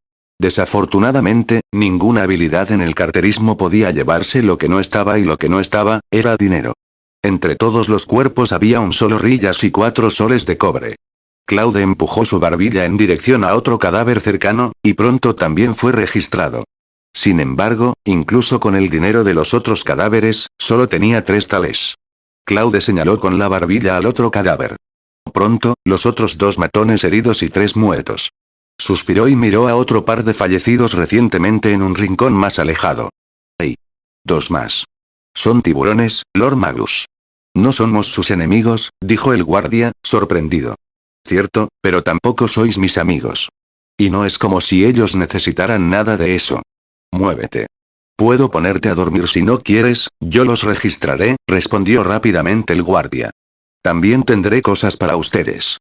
Desafortunadamente, ninguna habilidad en el carterismo podía llevarse lo que no estaba y lo que no estaba, era dinero. Entre todos los cuerpos había un solo rillas y 4 soles de cobre. Claude empujó su barbilla en dirección a otro cadáver cercano, y pronto también fue registrado. Sin embargo, incluso con el dinero de los otros cadáveres, solo tenía 3 tales. Claude señaló con la barbilla al otro cadáver. Pronto, los otros 2 matones heridos y 3 muertos. Suspiró y miró a otro par de fallecidos recientemente en un rincón más alejado. ¡Ay! Dos más. Son tiburones, Lord Magus. No somos sus enemigos, dijo el guardia, sorprendido. Cierto, pero tampoco sois mis amigos. Y no es como si ellos necesitaran nada de eso. Muévete. Puedo ponerte a dormir si no quieres, yo los registraré, respondió rápidamente el guardia. También tendré cosas para ustedes.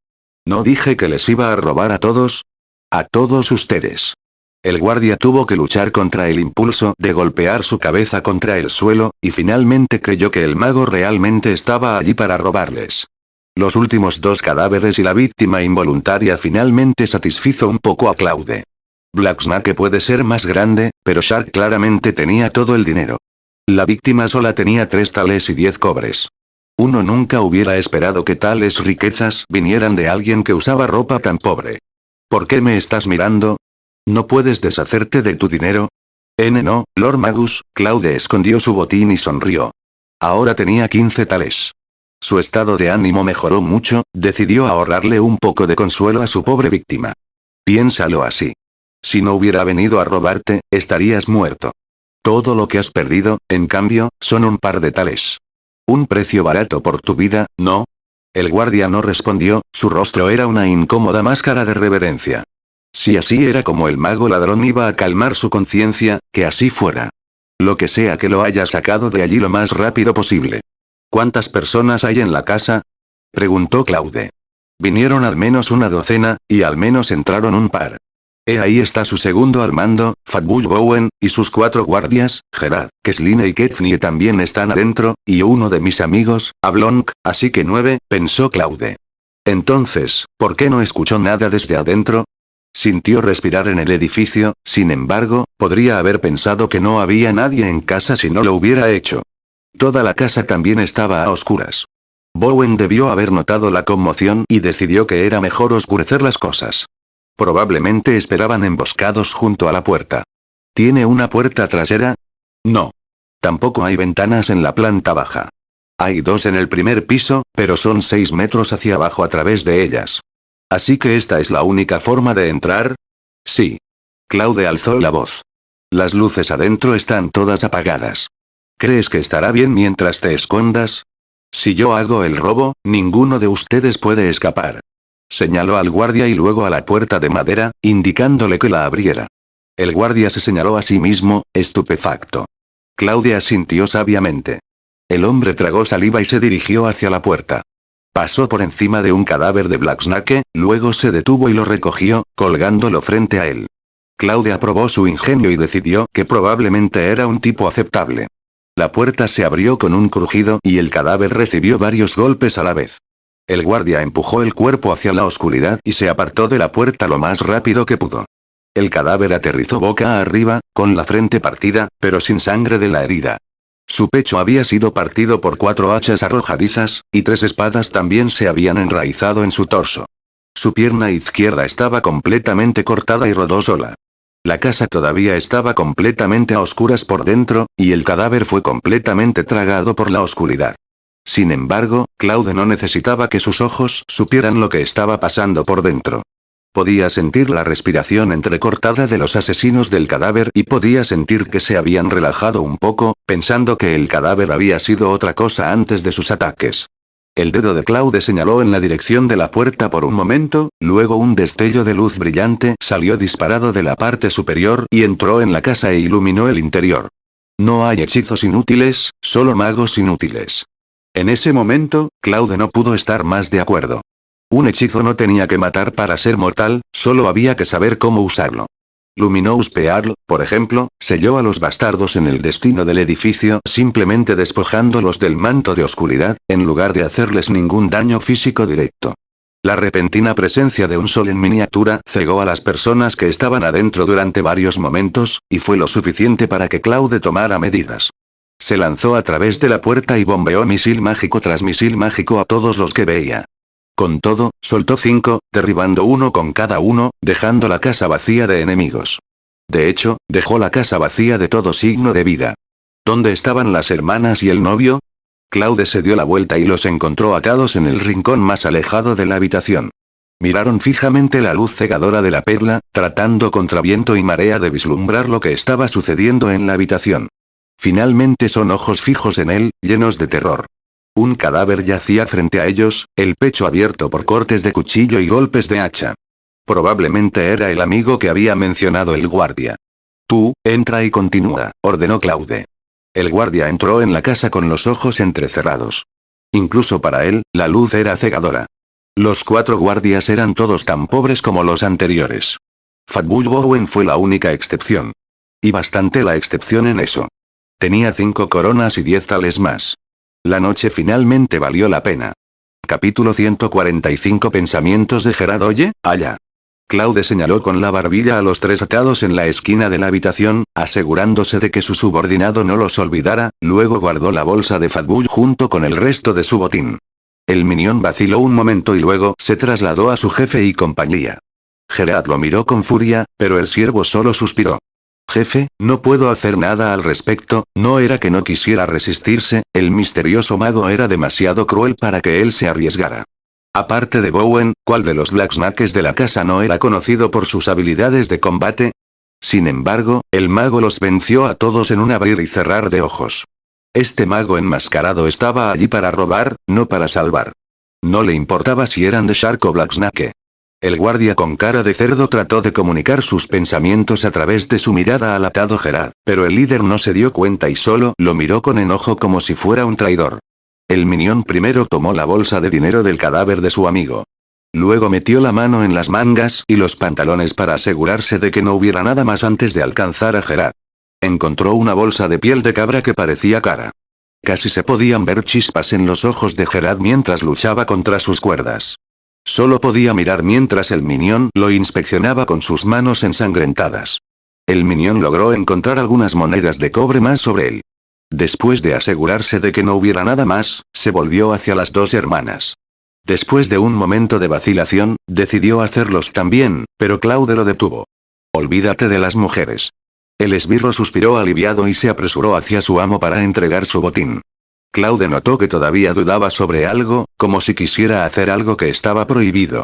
¿No dije que les iba a robar a todos? A todos ustedes. El guardia tuvo que luchar contra el impulso de golpear su cabeza contra el suelo, y finalmente creyó que el mago realmente estaba allí para robarles. Los últimos dos cadáveres y la víctima involuntaria finalmente satisfizo un poco a Claude. Black Snake puede ser más grande, pero Shark claramente tenía todo el dinero. La víctima sola tenía 3 tales y 10 cobres. Uno nunca hubiera esperado que tales riquezas vinieran de alguien que usaba ropa tan pobre. ¿Por qué me estás mirando? ¿No puedes deshacerte de tu dinero? No, Lord Magus. Claude escondió su botín y sonrió. Ahora tenía 15 tales. Su estado de ánimo mejoró mucho, decidió ahorrarle un poco de consuelo a su pobre víctima. Piénsalo así. Si no hubiera venido a robarte, estarías muerto. Todo lo que has perdido, en cambio, son un par de tales. Un precio barato por tu vida, ¿no? El guardia no respondió, su rostro era una incómoda máscara de reverencia. Si así era como el mago ladrón iba a calmar su conciencia, que así fuera. Lo que sea que lo haya sacado de allí lo más rápido posible. ¿Cuántas personas hay en la casa? Preguntó Claude. Vinieron al menos una docena, y al menos entraron un par. Ahí está su segundo al mando, Fatbull Bowen, y sus 4 guardias, Gerard, Kesline y Ketfnie también están adentro, y uno de mis amigos, Ablonk, así que 9, pensó Claude. Entonces, ¿por qué no escuchó nada desde adentro? Sintió respirar en el edificio, sin embargo, podría haber pensado que no había nadie en casa si no lo hubiera hecho. Toda la casa también estaba a oscuras. Bowen debió haber notado la conmoción y decidió que era mejor oscurecer las cosas. Probablemente esperaban emboscados junto a la puerta. ¿Tiene una puerta trasera? No. Tampoco hay ventanas en la planta baja. Hay 2 en el primer piso, pero son 6 metros hacia abajo a través de ellas. ¿Así que esta es la única forma de entrar? Sí. Claude alzó la voz. Las luces adentro están todas apagadas. ¿Crees que estará bien mientras te escondas? Si yo hago el robo, ninguno de ustedes puede escapar. Señaló al guardia y luego a la puerta de madera, indicándole que la abriera. El guardia se señaló a sí mismo, estupefacto. Claudia asintió sabiamente. El hombre tragó saliva y se dirigió hacia la puerta. Pasó por encima de un cadáver de Black Snake, luego se detuvo y lo recogió, colgándolo frente a él. Claudia aprobó su ingenio y decidió que probablemente era un tipo aceptable. La puerta se abrió con un crujido y el cadáver recibió varios golpes a la vez. El guardia empujó el cuerpo hacia la oscuridad y se apartó de la puerta lo más rápido que pudo. El cadáver aterrizó boca arriba, con la frente partida, pero sin sangre de la herida. Su pecho había sido partido por 4 hachas arrojadizas, y 3 espadas también se habían enraizado en su torso. Su pierna izquierda estaba completamente cortada y rodó sola. La casa todavía estaba completamente a oscuras por dentro, y el cadáver fue completamente tragado por la oscuridad. Sin embargo, Claude no necesitaba que sus ojos supieran lo que estaba pasando por dentro. Podía sentir la respiración entrecortada de los asesinos del cadáver y podía sentir que se habían relajado un poco, pensando que el cadáver había sido otra cosa antes de sus ataques. El dedo de Claude señaló en la dirección de la puerta por un momento, luego un destello de luz brillante salió disparado de la parte superior y entró en la casa e iluminó el interior. No hay hechizos inútiles, solo magos inútiles. En ese momento, Claude no pudo estar más de acuerdo. Un hechizo no tenía que matar para ser mortal, solo había que saber cómo usarlo. Luminous Pearl, por ejemplo, selló a los bastardos en el destino del edificio simplemente despojándolos del manto de oscuridad, en lugar de hacerles ningún daño físico directo. La repentina presencia de un sol en miniatura cegó a las personas que estaban adentro durante varios momentos, y fue lo suficiente para que Claude tomara medidas. Se lanzó a través de la puerta y bombeó misil mágico tras misil mágico a todos los que veía. Con todo, soltó 5, derribando uno con cada uno, dejando la casa vacía de enemigos. De hecho, dejó la casa vacía de todo signo de vida. ¿Dónde estaban las hermanas y el novio? Claude se dio la vuelta y los encontró atados en el rincón más alejado de la habitación. Miraron fijamente la luz cegadora de la perla, tratando contra viento y marea de vislumbrar lo que estaba sucediendo en la habitación. Finalmente son ojos fijos en él, llenos de terror. Un cadáver yacía frente a ellos, el pecho abierto por cortes de cuchillo y golpes de hacha. Probablemente era el amigo que había mencionado el guardia. Tú, entra y continúa, ordenó Claude. El guardia entró en la casa con los ojos entrecerrados. Incluso para él, la luz era cegadora. Los 4 guardias eran todos tan pobres como los anteriores. Fatbull Bowen fue la única excepción. Y bastante la excepción en eso. Tenía 5 coronas y 10 tales más. La noche finalmente valió la pena. Capítulo 145 Pensamientos de Gerard. Oye, allá. Claude señaló con la barbilla a los 3 atados en la esquina de la habitación, asegurándose de que su subordinado no los olvidara, luego guardó la bolsa de Fatbull junto con el resto de su botín. El minión vaciló un momento y luego se trasladó a su jefe y compañía. Gerard lo miró con furia, pero el siervo solo suspiró. Jefe, no puedo hacer nada al respecto. No era que no quisiera resistirse, el misterioso mago era demasiado cruel para que él se arriesgara. Aparte de Bowen, ¿cuál de los Blacksnakes de la casa no era conocido por sus habilidades de combate? Sin embargo, el mago los venció a todos en un abrir y cerrar de ojos. Este mago enmascarado estaba allí para robar, no para salvar. No le importaba si eran de Shark o Blacksnake. El guardia con cara de cerdo trató de comunicar sus pensamientos a través de su mirada al atado Gerard, pero el líder no se dio cuenta y solo lo miró con enojo como si fuera un traidor. El minión primero tomó la bolsa de dinero del cadáver de su amigo. Luego metió la mano en las mangas y los pantalones para asegurarse de que no hubiera nada más antes de alcanzar a Gerard. Encontró una bolsa de piel de cabra que parecía cara. Casi se podían ver chispas en los ojos de Gerard mientras luchaba contra sus cuerdas. Solo podía mirar mientras el minión lo inspeccionaba con sus manos ensangrentadas. El minión logró encontrar algunas monedas de cobre más sobre él. Después de asegurarse de que no hubiera nada más, se volvió hacia las 2 hermanas. Después de un momento de vacilación, decidió hacerlos también, pero Claude lo detuvo. Olvídate de las mujeres. El esbirro suspiró aliviado y se apresuró hacia su amo para entregar su botín. Claude notó que todavía dudaba sobre algo, como si quisiera hacer algo que estaba prohibido.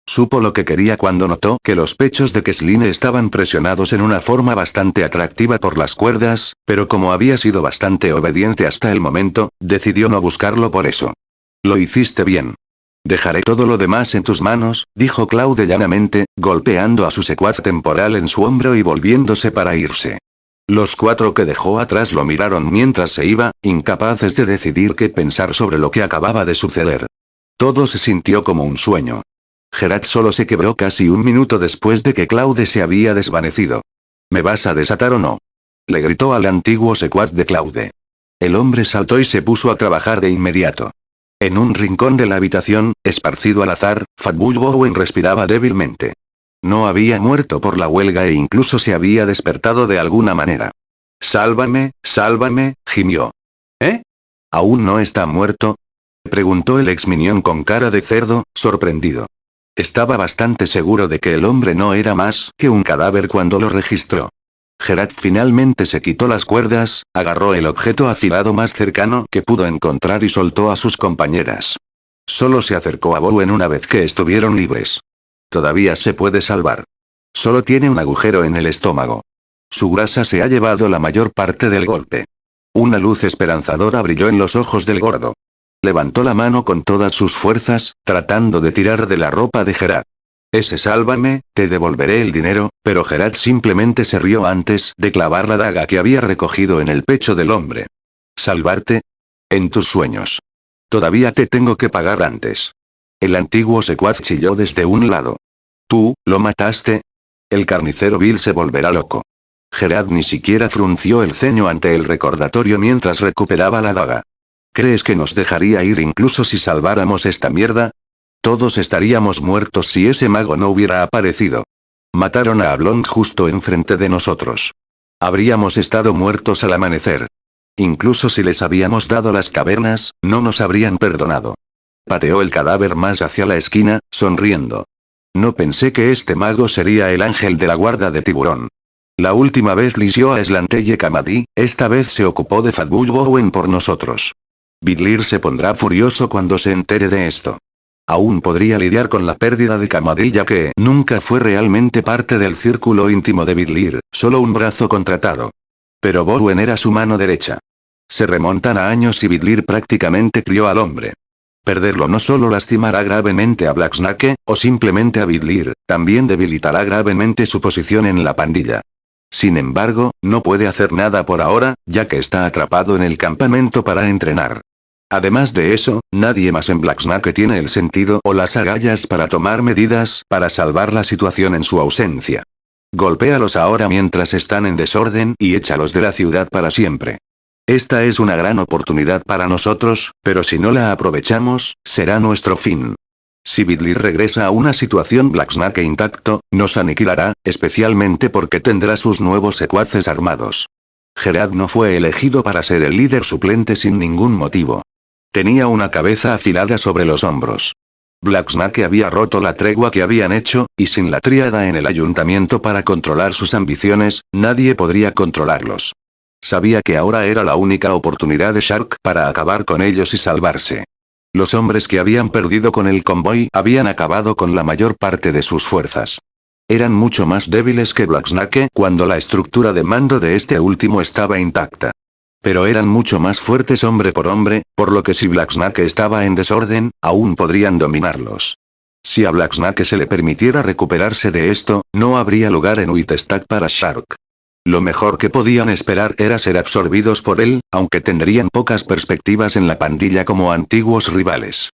Supo lo que quería cuando notó que los pechos de Kesline estaban presionados en una forma bastante atractiva por las cuerdas, pero como había sido bastante obediente hasta el momento, decidió no buscarlo por eso. Lo hiciste bien. Dejaré todo lo demás en tus manos, dijo Claude llanamente, golpeando a su secuaz temporal en su hombro y volviéndose para irse. Los 4 que dejó atrás lo miraron mientras se iba, incapaces de decidir qué pensar sobre lo que acababa de suceder. Todo se sintió como un sueño. Gerard solo se quebró casi un minuto después de que Claude se había desvanecido. ¿Me vas a desatar o no?, le gritó al antiguo secuaz de Claude. El hombre saltó y se puso a trabajar de inmediato. En un rincón de la habitación, esparcido al azar, Fatbull Bowen respiraba débilmente. No había muerto por la huelga e incluso se había despertado de alguna manera. Sálvame, sálvame, gimió. ¿Eh? ¿Aún no está muerto?, preguntó el ex minión con cara de cerdo, sorprendido. Estaba bastante seguro de que el hombre no era más que un cadáver cuando lo registró. Gerard finalmente se quitó las cuerdas, agarró el objeto afilado más cercano que pudo encontrar y soltó a sus compañeras. Solo se acercó a Bowen una vez que estuvieron libres. Todavía se puede salvar. Solo tiene un agujero en el estómago. Su grasa se ha llevado la mayor parte del golpe. Una luz esperanzadora brilló en los ojos del gordo. Levantó la mano con todas sus fuerzas, tratando de tirar de la ropa de Gerard. Ese sálvame, te devolveré el dinero, pero Gerard simplemente se rió antes de clavar la daga que había recogido en el pecho del hombre. ¿Salvarte? En tus sueños. Todavía te tengo que pagar antes. El antiguo secuaz chilló desde un lado. ¿Tú, lo mataste? El carnicero Bill se volverá loco. Gerard ni siquiera frunció el ceño ante el recordatorio mientras recuperaba la daga. ¿Crees que nos dejaría ir incluso si salváramos esta mierda? Todos estaríamos muertos si ese mago no hubiera aparecido. Mataron a Blond justo enfrente de nosotros. Habríamos estado muertos al amanecer. Incluso si les habíamos dado las cavernas, no nos habrían perdonado. Pateó el cadáver más hacia la esquina, sonriendo. No pensé que este mago sería el ángel de la guarda de tiburón. La última vez lisió a Slanteye Kamadi, esta vez se ocupó de Fatbull Bowen por nosotros. Bidlir se pondrá furioso cuando se entere de esto. Aún podría lidiar con la pérdida de Camadilla que nunca fue realmente parte del círculo íntimo de Vidlir, solo un brazo contratado. Pero Bowen era su mano derecha. Se remontan a años y Vidlir prácticamente crió al hombre. Perderlo no solo lastimará gravemente a Black Snake, o simplemente a Vidlir, también debilitará gravemente su posición en la pandilla. Sin embargo, no puede hacer nada por ahora, ya que está atrapado en el campamento para entrenar. Además de eso, nadie más en Black Snake tiene el sentido o las agallas para tomar medidas para salvar la situación en su ausencia. Golpéalos ahora mientras están en desorden y échalos de la ciudad para siempre. Esta es una gran oportunidad para nosotros, pero si no la aprovechamos, será nuestro fin. Si Vidlir regresa a una situación Black Snake intacto, nos aniquilará, especialmente porque tendrá sus nuevos secuaces armados. Gerard no fue elegido para ser el líder suplente sin ningún motivo. Tenía una cabeza afilada sobre los hombros. Black Snake había roto la tregua que habían hecho, y sin la tríada en el ayuntamiento para controlar sus ambiciones, nadie podría controlarlos. Sabía que ahora era la única oportunidad de Shark para acabar con ellos y salvarse. Los hombres que habían perdido con el convoy habían acabado con la mayor parte de sus fuerzas. Eran mucho más débiles que Black Snake cuando la estructura de mando de este último estaba intacta. Pero eran mucho más fuertes hombre, por lo que si Black Snake estaba en desorden, aún podrían dominarlos. Si a Black Snake se le permitiera recuperarse de esto, no habría lugar en Whitestack para Shark. Lo mejor que podían esperar era ser absorbidos por él, aunque tendrían pocas perspectivas en la pandilla como antiguos rivales.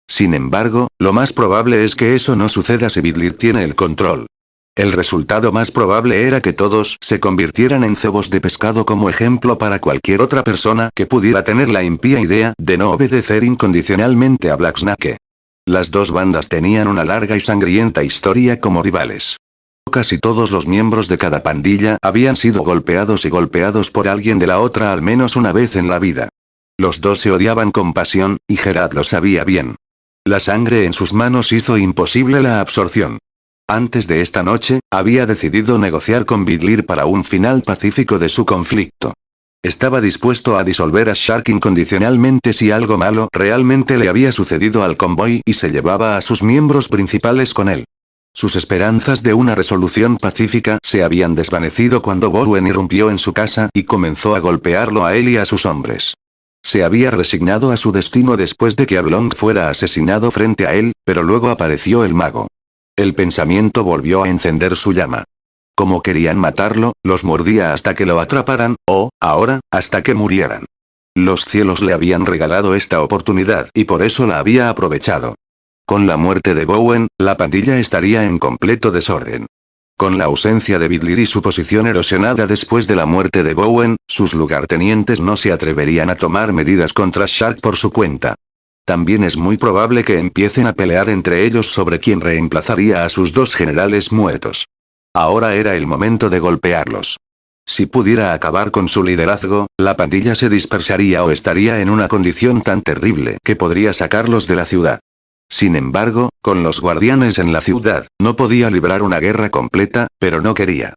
Sin embargo, lo más probable es que eso no suceda si Vidlir tiene el control. El resultado más probable era que todos se convirtieran en cebos de pescado como ejemplo para cualquier otra persona que pudiera tener la impía idea de no obedecer incondicionalmente a Black Snake. Las dos bandas tenían una larga y sangrienta historia como rivales. Casi todos los miembros de cada pandilla habían sido golpeados y golpeados por alguien de la otra al menos una vez en la vida. Los dos se odiaban con pasión, y Gerard lo sabía bien. La sangre en sus manos hizo imposible la absorción. Antes de esta noche, había decidido negociar con Vidlir para un final pacífico de su conflicto. Estaba dispuesto a disolver a Shark incondicionalmente si algo malo realmente le había sucedido al convoy y se llevaba a sus miembros principales con él. Sus esperanzas de una resolución pacífica se habían desvanecido cuando Bowen irrumpió en su casa y comenzó a golpearlo a él y a sus hombres. Se había resignado a su destino después de que Ablong fuera asesinado frente a él, pero luego apareció el mago. El pensamiento volvió a encender su llama. Como querían matarlo, los mordía hasta que lo atraparan, o, ahora, hasta que murieran. Los cielos le habían regalado esta oportunidad y por eso la había aprovechado. Con la muerte de Bowen, la pandilla estaría en completo desorden. Con la ausencia de Vidlir y su posición erosionada después de la muerte de Bowen, sus lugartenientes no se atreverían a tomar medidas contra Shark por su cuenta. También es muy probable que empiecen a pelear entre ellos sobre quién reemplazaría a sus dos generales muertos. Ahora era el momento de golpearlos. Si pudiera acabar con su liderazgo, la pandilla se dispersaría o estaría en una condición tan terrible que podría sacarlos de la ciudad. Sin embargo, con los guardianes en la ciudad, no podía librar una guerra completa, pero no quería.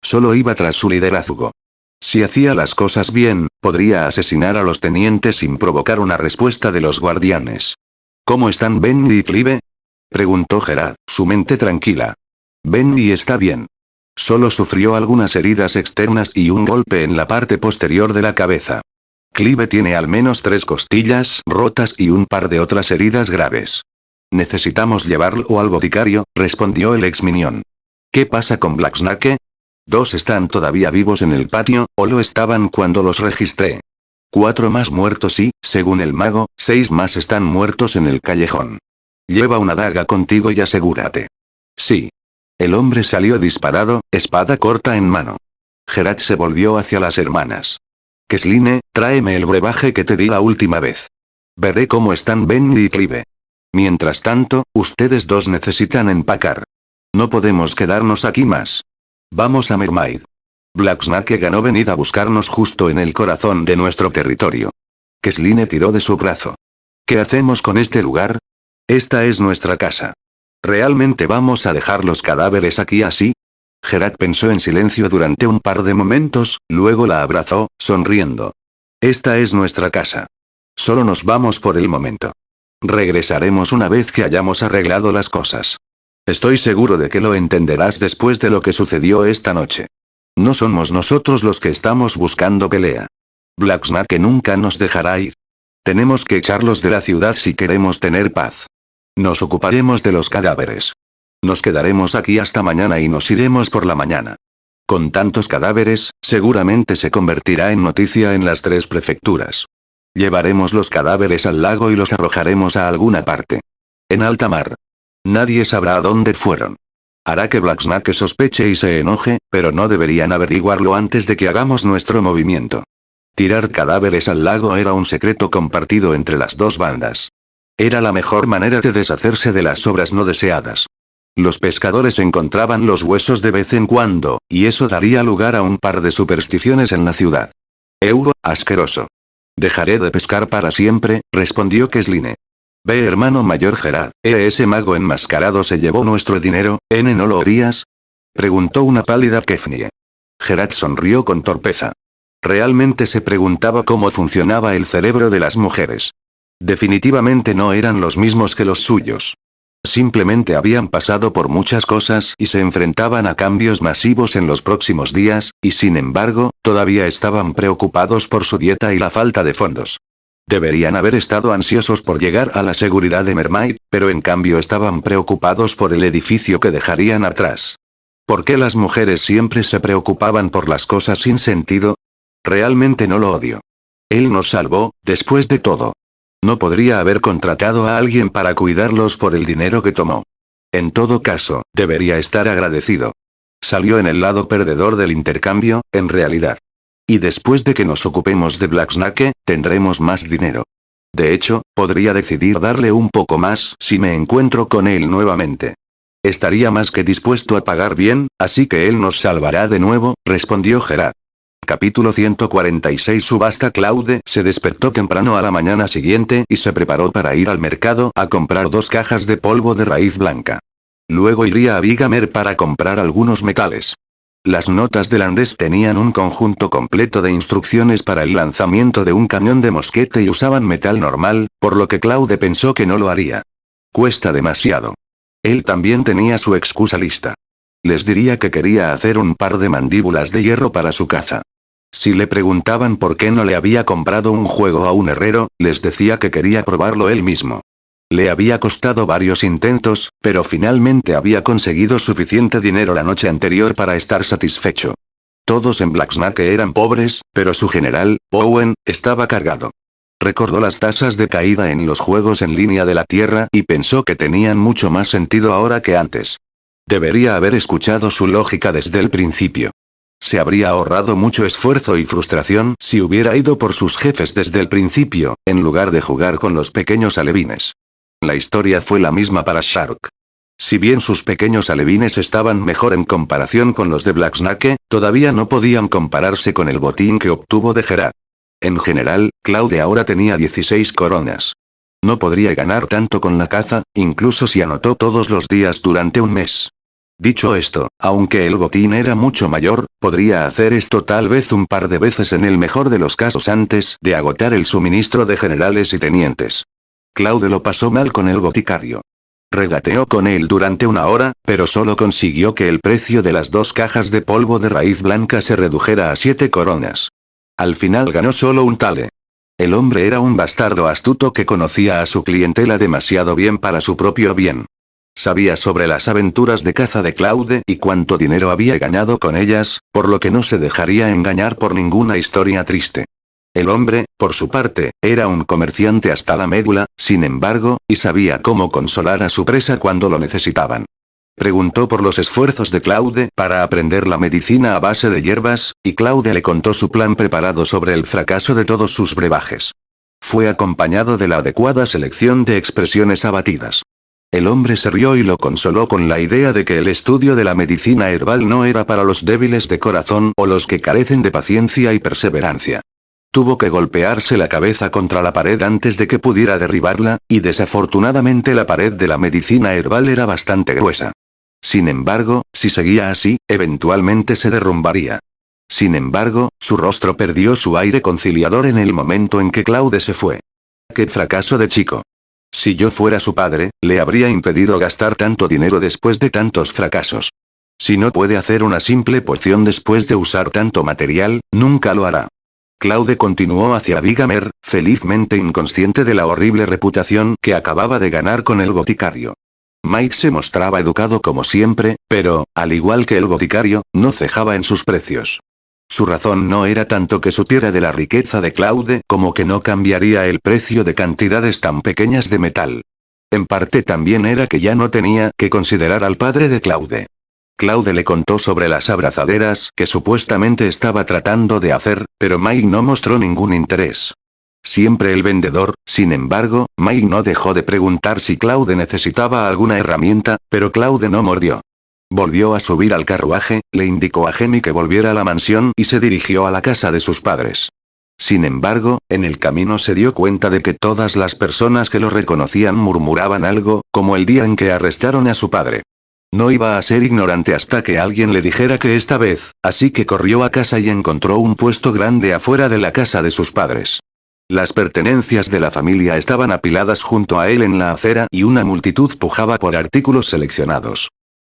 Solo iba tras su liderazgo. Si hacía las cosas bien, podría asesinar a los tenientes sin provocar una respuesta de los guardianes. ¿Cómo están Benny y Clive?, preguntó Gerard, su mente tranquila. Benny está bien. Solo sufrió algunas heridas externas y un golpe en la parte posterior de la cabeza. Clive tiene al menos 3 costillas rotas y un par de otras heridas graves. Necesitamos llevarlo al boticario, respondió el ex-minion. ¿Qué pasa con Black Snake? 2 están todavía vivos en el patio, o lo estaban cuando los registré. 4 más muertos y, según el mago, 6 más están muertos en el callejón. Lleva una daga contigo y asegúrate. Sí. El hombre salió disparado, espada corta en mano. Gerard se volvió hacia las hermanas. Kesline, tráeme el brebaje que te di la última vez. Veré cómo están Benny y Clive. Mientras tanto, ustedes dos necesitan empacar. No podemos quedarnos aquí más. Vamos a Mermaid. Black Snake ganó venir a buscarnos justo en el corazón de nuestro territorio. Kesline tiró de su brazo. ¿Qué hacemos con este lugar? Esta es nuestra casa. ¿Realmente vamos a dejar los cadáveres aquí así? Gerard pensó en silencio durante un par de momentos, luego la abrazó, sonriendo. Esta es nuestra casa. Solo nos vamos por el momento. Regresaremos una vez que hayamos arreglado las cosas. Estoy seguro de que lo entenderás después de lo que sucedió esta noche. No somos nosotros los que estamos buscando pelea. Black Snake nunca nos dejará ir. Tenemos que echarlos de la ciudad si queremos tener paz. Nos ocuparemos de los cadáveres. Nos quedaremos aquí hasta mañana y nos iremos por la mañana. Con tantos cadáveres, seguramente se convertirá en noticia en las 3 prefecturas. Llevaremos los cadáveres al lago y los arrojaremos a alguna parte. En alta mar. Nadie sabrá a dónde fueron. Hará que Black Snake sospeche y se enoje, pero no deberían averiguarlo antes de que hagamos nuestro movimiento. Tirar cadáveres al lago era un secreto compartido entre las 2 bandas. Era la mejor manera de deshacerse de las sobras no deseadas. Los pescadores encontraban los huesos de vez en cuando, y eso daría lugar a un par de supersticiones en la ciudad. Asqueroso. Dejaré de pescar para siempre, respondió Kesline. Ve, hermano mayor Gerard, ese mago enmascarado se llevó nuestro dinero, ¿no lo odias? Preguntó una pálida Kefnie. Gerard sonrió con torpeza. Realmente se preguntaba cómo funcionaba el cerebro de las mujeres. Definitivamente no eran los mismos que los suyos. Simplemente habían pasado por muchas cosas y se enfrentaban a cambios masivos en los próximos días, y sin embargo, todavía estaban preocupados por su dieta y la falta de fondos. Deberían haber estado ansiosos por llegar a la seguridad de Mermaid, pero en cambio estaban preocupados por el edificio que dejarían atrás. ¿Por qué las mujeres siempre se preocupaban por las cosas sin sentido? Realmente no lo odio. Él nos salvó, después de todo. No podría haber contratado a alguien para cuidarlos por el dinero que tomó. En todo caso, debería estar agradecido. Salió en el lado perdedor del intercambio, en realidad. Y después de que nos ocupemos de Black Snake, tendremos más dinero. De hecho, podría decidir darle un poco más si me encuentro con él nuevamente. Estaría más que dispuesto a pagar bien, así que él nos salvará de nuevo, respondió Gerard. Capítulo 146. Subasta. Claude se despertó temprano a la mañana siguiente y se preparó para ir al mercado a comprar 2 cajas de polvo de raíz blanca. Luego iría a Bigamer para comprar algunos metales. Las notas del Andes tenían un conjunto completo de instrucciones para el lanzamiento de un cañón de mosquete y usaban metal normal, por lo que Claude pensó que no lo haría. Cuesta demasiado. Él también tenía su excusa lista. Les diría que quería hacer un par de mandíbulas de hierro para su caza. Si le preguntaban por qué no le había comprado un juego a un herrero, les decía que quería probarlo él mismo. Le había costado varios intentos, pero finalmente había conseguido suficiente dinero la noche anterior para estar satisfecho. Todos en Black Snake eran pobres, pero su general, Owen, estaba cargado. Recordó las tasas de caída en los juegos en línea de la Tierra y pensó que tenían mucho más sentido ahora que antes. Debería haber escuchado su lógica desde el principio. Se habría ahorrado mucho esfuerzo y frustración si hubiera ido por sus jefes desde el principio, en lugar de jugar con los pequeños alevines. La historia fue la misma para Shark. Si bien sus pequeños alevines estaban mejor en comparación con los de Black Snake, todavía no podían compararse con el botín que obtuvo de Gerard. En general, Claude ahora tenía 16 coronas. No podría ganar tanto con la caza, incluso si anotó todos los días durante un mes. Dicho esto, aunque el botín era mucho mayor, podría hacer esto tal vez un par de veces en el mejor de los casos antes de agotar el suministro de generales y tenientes. Claude lo pasó mal con el boticario. Regateó con él durante 1 hora, pero solo consiguió que el precio de las 2 cajas de polvo de raíz blanca se redujera a 7 coronas. Al final ganó solo un tale. El hombre era un bastardo astuto que conocía a su clientela demasiado bien para su propio bien. Sabía sobre las aventuras de caza de Claude y cuánto dinero había ganado con ellas, por lo que no se dejaría engañar por ninguna historia triste. El hombre, por su parte, era un comerciante hasta la médula, sin embargo, y sabía cómo consolar a su presa cuando lo necesitaban. Preguntó por los esfuerzos de Claude para aprender la medicina a base de hierbas, y Claude le contó su plan preparado sobre el fracaso de todos sus brebajes. Fue acompañado de la adecuada selección de expresiones abatidas. El hombre se rió y lo consoló con la idea de que el estudio de la medicina herbal no era para los débiles de corazón o los que carecen de paciencia y perseverancia. Tuvo que golpearse la cabeza contra la pared antes de que pudiera derribarla, y desafortunadamente la pared de la medicina herbal era bastante gruesa. Sin embargo, si seguía así, eventualmente se derrumbaría. Sin embargo, su rostro perdió su aire conciliador en el momento en que Claude se fue. ¡Qué fracaso de chico! Si yo fuera su padre, le habría impedido gastar tanto dinero después de tantos fracasos. Si no puede hacer una simple poción después de usar tanto material, nunca lo hará. Claude continuó hacia Bigamer, felizmente inconsciente de la horrible reputación que acababa de ganar con el boticario. Mike se mostraba educado como siempre, pero, al igual que el boticario, no cejaba en sus precios. Su razón no era tanto que supiera de la riqueza de Claude como que no cambiaría el precio de cantidades tan pequeñas de metal. En parte también era que ya no tenía que considerar al padre de Claude. Claude le contó sobre las abrazaderas que supuestamente estaba tratando de hacer, pero Mike no mostró ningún interés. Siempre el vendedor, sin embargo, Mike no dejó de preguntar si Claude necesitaba alguna herramienta, pero Claude no mordió. Volvió a subir al carruaje, le indicó a Jenny que volviera a la mansión y se dirigió a la casa de sus padres. Sin embargo, en el camino se dio cuenta de que todas las personas que lo reconocían murmuraban algo, como el día en que arrestaron a su padre. No iba a ser ignorante hasta que alguien le dijera que esta vez, así que corrió a casa y encontró un puesto grande afuera de la casa de sus padres. Las pertenencias de la familia estaban apiladas junto a él en la acera y una multitud pujaba por artículos seleccionados.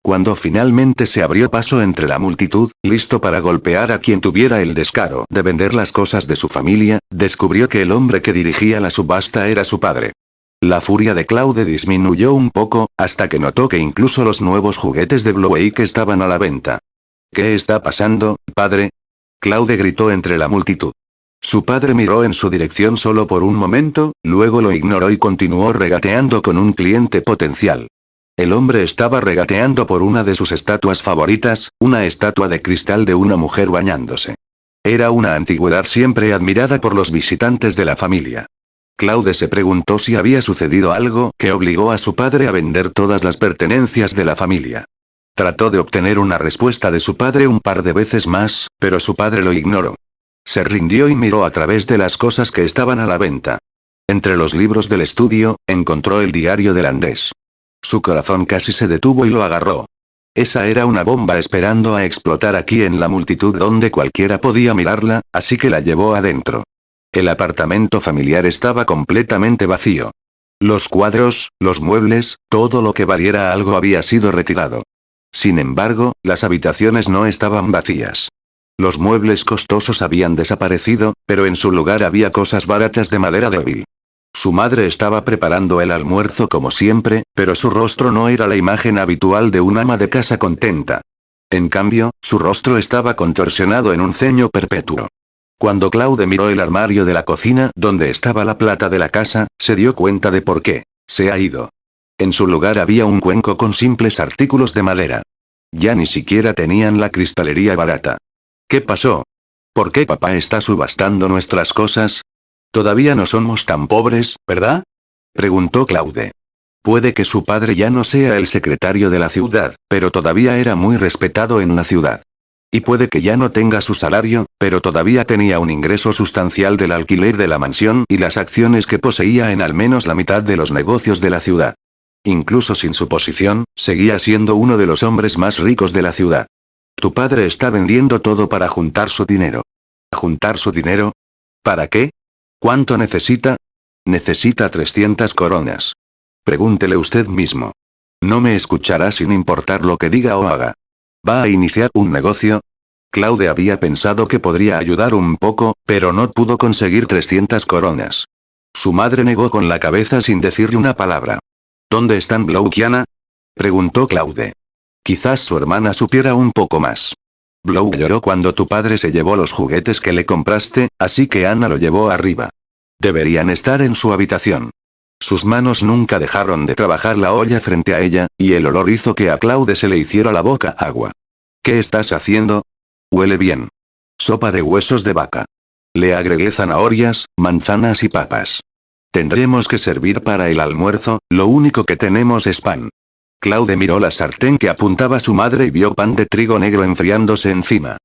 Cuando finalmente se abrió paso entre la multitud, listo para golpear a quien tuviera el descaro de vender las cosas de su familia, descubrió que el hombre que dirigía la subasta era su padre. La furia de Claude disminuyó un poco, hasta que notó que incluso los nuevos juguetes de Bluey que estaban a la venta. ¿Qué está pasando, padre? Claude gritó entre la multitud. Su padre miró en su dirección solo por un momento, luego lo ignoró y continuó regateando con un cliente potencial. El hombre estaba regateando por una de sus estatuas favoritas, una estatua de cristal de una mujer bañándose. Era una antigüedad siempre admirada por los visitantes de la familia. Claude se preguntó si había sucedido algo que obligó a su padre a vender todas las pertenencias de la familia. Trató de obtener una respuesta de su padre un par de veces más, pero su padre lo ignoró. Se rindió y miró a través de las cosas que estaban a la venta. Entre los libros del estudio, encontró el diario del Andrés. Su corazón casi se detuvo y lo agarró. Esa era una bomba esperando a explotar aquí en la multitud donde cualquiera podía mirarla, así que la llevó adentro. El apartamento familiar estaba completamente vacío. Los cuadros, los muebles, todo lo que valiera algo había sido retirado. Sin embargo, las habitaciones no estaban vacías. Los muebles costosos habían desaparecido, pero en su lugar había cosas baratas de madera débil. Su madre estaba preparando el almuerzo como siempre, pero su rostro no era la imagen habitual de un ama de casa contenta. En cambio, su rostro estaba contorsionado en un ceño perpetuo. Cuando Claude miró el armario de la cocina donde estaba la plata de la casa, se dio cuenta de por qué. Se ha ido. En su lugar había un cuenco con simples artículos de madera. Ya ni siquiera tenían la cristalería barata. ¿Qué pasó? ¿Por qué papá está subastando nuestras cosas? Todavía no somos tan pobres, ¿verdad? Preguntó Claude. Puede que su padre ya no sea el secretario de la ciudad, pero todavía era muy respetado en la ciudad. Y puede que ya no tenga su salario, pero todavía tenía un ingreso sustancial del alquiler de la mansión y las acciones que poseía en al menos la mitad de los negocios de la ciudad. Incluso sin su posición, seguía siendo uno de los hombres más ricos de la ciudad. Tu padre está vendiendo todo para juntar su dinero. ¿Juntar su dinero? ¿Para qué? ¿Cuánto necesita? Necesita 300 coronas. Pregúntele usted mismo. No me escuchará sin importar lo que diga o haga. ¿Va a iniciar un negocio? Claude había pensado que podría ayudar un poco, pero no pudo conseguir 300 coronas. Su madre negó con la cabeza sin decirle una palabra. ¿Dónde están Blau y Kiana? Preguntó Claude. Quizás su hermana supiera un poco más. Blau lloró cuando tu padre se llevó los juguetes que le compraste, así que Ana lo llevó arriba. Deberían estar en su habitación. Sus manos nunca dejaron de trabajar la olla frente a ella, y el olor hizo que a Claude se le hiciera la boca agua. ¿Qué estás haciendo? Huele bien. Sopa de huesos de vaca. Le agregué zanahorias, manzanas y papas. Tendremos que servir para el almuerzo, lo único que tenemos es pan. Claude miró la sartén que apuntaba su madre y vio pan de trigo negro enfriándose encima.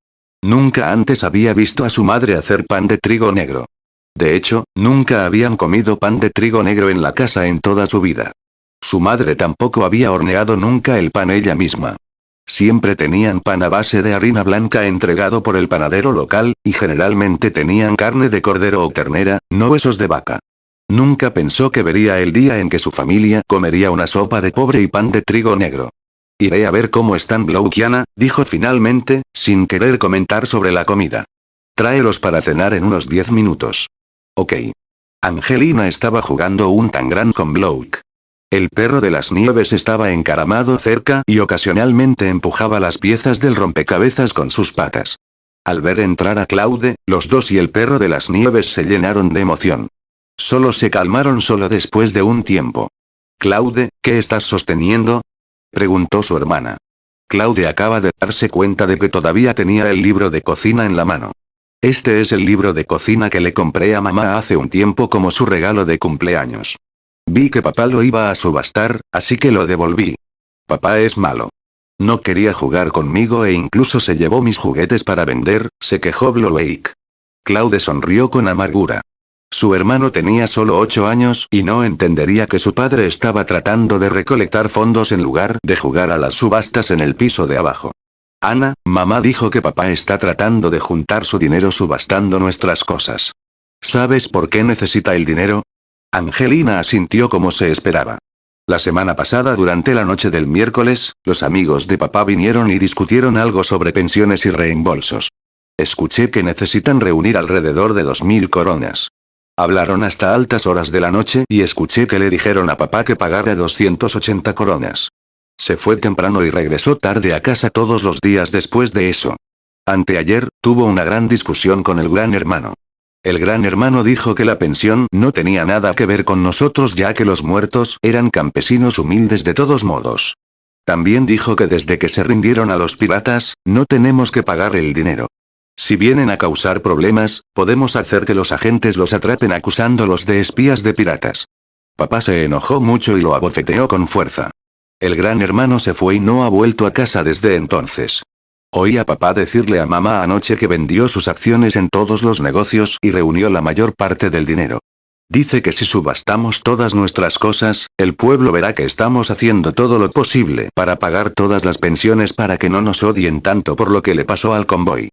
Nunca antes había visto a su madre hacer pan de trigo negro. De hecho, nunca habían comido pan de trigo negro en la casa en toda su vida. Su madre tampoco había horneado nunca el pan ella misma. Siempre tenían pan a base de harina blanca entregado por el panadero local, y generalmente tenían carne de cordero o ternera, no huesos de vaca. Nunca pensó que vería el día en que su familia comería una sopa de pobre y pan de trigo negro. Iré a ver cómo están Blow y Anna, dijo finalmente, sin querer comentar sobre la comida. Tráelos para cenar en unos 10 minutos. Ok. Angelina estaba jugando un tangrán con Bloke. El perro de las nieves estaba encaramado cerca y ocasionalmente empujaba las piezas del rompecabezas con sus patas. Al ver entrar a Claude, los dos y el perro de las nieves se llenaron de emoción. Solo se calmaron solo después de un tiempo. Claude, ¿qué estás sosteniendo?, preguntó su hermana. Claude acaba de darse cuenta de que todavía tenía el libro de cocina en la mano. Este es el libro de cocina que le compré a mamá hace un tiempo como su regalo de cumpleaños. Vi que papá lo iba a subastar, así que lo devolví. Papá es malo. No quería jugar conmigo e incluso se llevó mis juguetes para vender, se quejó Blake. Claude sonrió con amargura. Su hermano tenía solo 8 años y no entendería que su padre estaba tratando de recolectar fondos en lugar de jugar a las subastas en el piso de abajo. Ana, mamá dijo que papá está tratando de juntar su dinero subastando nuestras cosas. ¿Sabes por qué necesita el dinero? Angelina asintió como se esperaba. La semana pasada durante la noche del miércoles, los amigos de papá vinieron y discutieron algo sobre pensiones y reembolsos. Escuché que necesitan reunir alrededor de 2000 coronas. Hablaron hasta altas horas de la noche y escuché que le dijeron a papá que pagara 280 coronas. Se fue temprano y regresó tarde a casa todos los días después de eso. Anteayer, tuvo una gran discusión con el gran hermano. El gran hermano dijo que la pensión no tenía nada que ver con nosotros ya que los muertos eran campesinos humildes de todos modos. También dijo que desde que se rindieron a los piratas, no tenemos que pagar el dinero. Si vienen a causar problemas, podemos hacer que los agentes los atrapen acusándolos de espías de piratas. Papá se enojó mucho y lo abofeteó con fuerza. El gran hermano se fue y no ha vuelto a casa desde entonces. Oí a papá decirle a mamá anoche que vendió sus acciones en todos los negocios y reunió la mayor parte del dinero. Dice que si subastamos todas nuestras cosas, el pueblo verá que estamos haciendo todo lo posible para pagar todas las pensiones para que no nos odien tanto por lo que le pasó al convoy.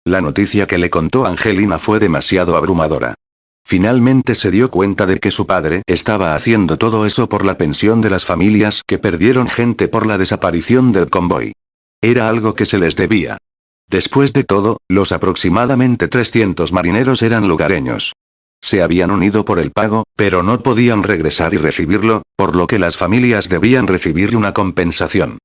La noticia que le contó Angelina fue demasiado abrumadora. Finalmente se dio cuenta de que su padre estaba haciendo todo eso por la pensión de las familias que perdieron gente por la desaparición del convoy. Era algo que se les debía. Después de todo, los aproximadamente 300 marineros eran lugareños. Se habían unido por el pago, pero no podían regresar y recibirlo, por lo que las familias debían recibir una compensación.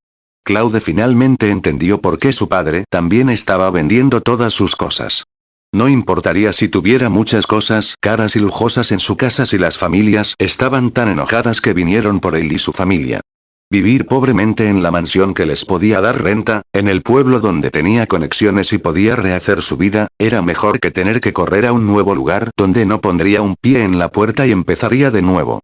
Claude finalmente entendió por qué su padre también estaba vendiendo todas sus cosas. No importaría si tuviera muchas cosas caras y lujosas en su casa si las familias estaban tan enojadas que vinieron por él y su familia. Vivir pobremente en la mansión que les podía dar renta, en el pueblo donde tenía conexiones y podía rehacer su vida, era mejor que tener que correr a un nuevo lugar donde no pondría un pie en la puerta y empezaría de nuevo.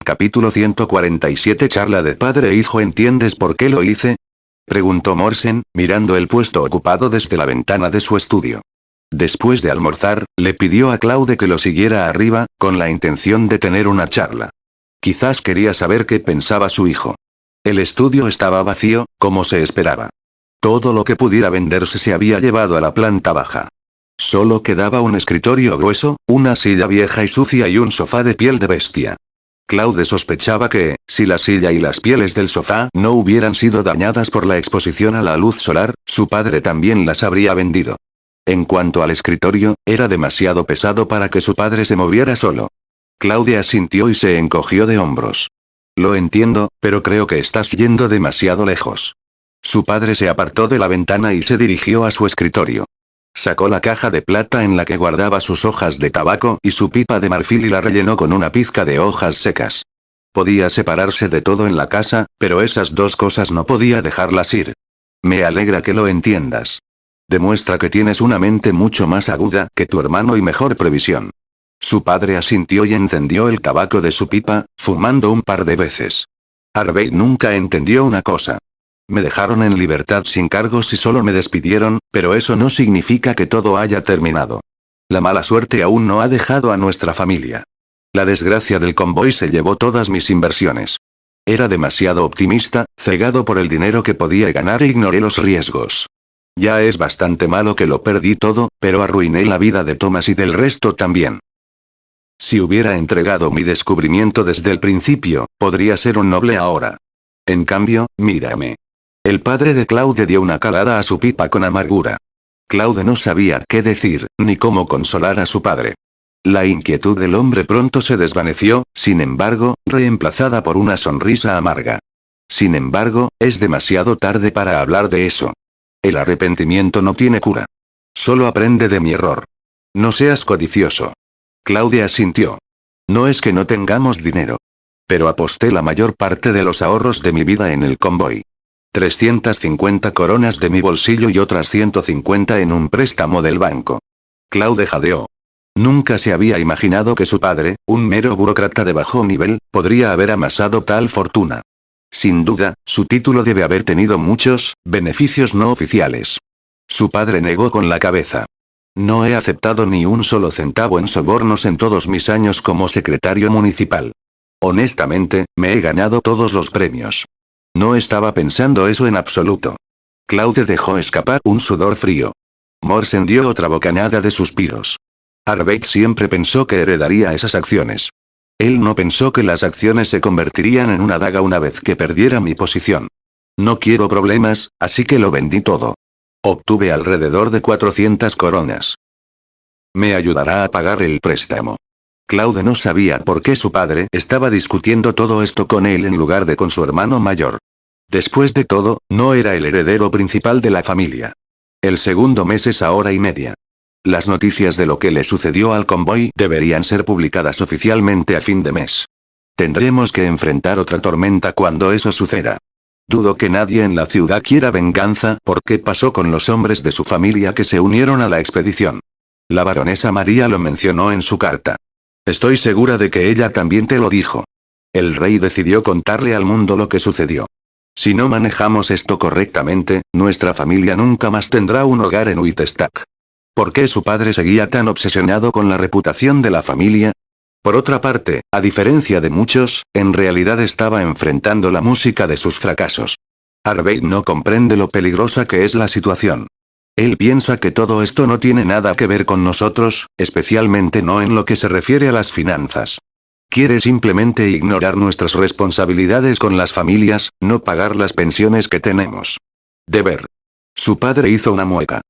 Capítulo 147 Charla de padre e hijo. ¿Entiendes por qué lo hice?, preguntó Morsen, mirando el puesto ocupado desde la ventana de su estudio. Después de almorzar, le pidió a Claude que lo siguiera arriba, con la intención de tener una charla. Quizás quería saber qué pensaba su hijo. El estudio estaba vacío, como se esperaba. Todo lo que pudiera venderse se había llevado a la planta baja. Solo quedaba un escritorio grueso, una silla vieja y sucia y un sofá de piel de bestia. Claude sospechaba que, si la silla y las pieles del sofá no hubieran sido dañadas por la exposición a la luz solar, su padre también las habría vendido. En cuanto al escritorio, era demasiado pesado para que su padre se moviera solo. Claude asintió y se encogió de hombros. Lo entiendo, pero creo que estás yendo demasiado lejos. Su padre se apartó de la ventana y se dirigió a su escritorio. Sacó la caja de plata en la que guardaba sus hojas de tabaco y su pipa de marfil y la rellenó con una pizca de hojas secas. Podía separarse de todo en la casa, pero esas dos cosas no podía dejarlas ir. Me alegra que lo entiendas. Demuestra que tienes una mente mucho más aguda que tu hermano y mejor previsión. Su padre asintió y encendió el tabaco de su pipa, fumando un par de veces. Harvey nunca entendió una cosa. Me dejaron en libertad sin cargos y solo me despidieron, pero eso no significa que todo haya terminado. La mala suerte aún no ha dejado a nuestra familia. La desgracia del convoy se llevó todas mis inversiones. Era demasiado optimista, cegado por el dinero que podía ganar e ignoré los riesgos. Ya es bastante malo que lo perdí todo, pero arruiné la vida de Thomas y del resto también. Si hubiera entregado mi descubrimiento desde el principio, podría ser un noble ahora. En cambio, mírame. El padre de Claude dio una calada a su pipa con amargura. Claude no sabía qué decir, ni cómo consolar a su padre. La inquietud del hombre pronto se desvaneció, sin embargo, reemplazada por una sonrisa amarga. Sin embargo, es demasiado tarde para hablar de eso. El arrepentimiento no tiene cura. Solo aprende de mi error. No seas codicioso. Claudia asintió. No es que no tengamos dinero. Pero aposté la mayor parte de los ahorros de mi vida en el convoy. 350 coronas de mi bolsillo y otras 150 en un préstamo del banco. Claude jadeó. Nunca se había imaginado que su padre, un mero burócrata de bajo nivel, podría haber amasado tal fortuna. Sin duda, su título debe haber tenido muchos beneficios no oficiales. Su padre negó con la cabeza. No he aceptado ni un solo centavo en sobornos en todos mis años como secretario municipal. Honestamente, me he ganado todos los premios. No estaba pensando eso en absoluto. Claude dejó escapar un sudor frío. Morsen dio otra bocanada de suspiros. Arbeit siempre pensó que heredaría esas acciones. Él no pensó que las acciones se convertirían en una daga una vez que perdiera mi posición. No quiero problemas, así que lo vendí todo. Obtuve alrededor de 400 coronas. Me ayudará a pagar el préstamo. Claude no sabía por qué su padre estaba discutiendo todo esto con él en lugar de con su hermano mayor. Después de todo, no era el heredero principal de la familia. El segundo mes es a hora y media. Las noticias de lo que le sucedió al convoy deberían ser publicadas oficialmente a fin de mes. Tendremos que enfrentar otra tormenta cuando eso suceda. Dudo que nadie en la ciudad quiera venganza por qué pasó con los hombres de su familia que se unieron a la expedición. La baronesa María lo mencionó en su carta. Estoy segura de que ella también te lo dijo. El rey decidió contarle al mundo lo que sucedió. Si no manejamos esto correctamente, nuestra familia nunca más tendrá un hogar en Uitestac. ¿Por qué su padre seguía tan obsesionado con la reputación de la familia? Por otra parte, a diferencia de muchos, en realidad estaba enfrentando la música de sus fracasos. Arbeit no comprende lo peligrosa que es la situación. Él piensa que todo esto no tiene nada que ver con nosotros, especialmente no en lo que se refiere a las finanzas. Quiere simplemente ignorar nuestras responsabilidades con las familias, no pagar las pensiones que tenemos. Deber. Su padre hizo una mueca.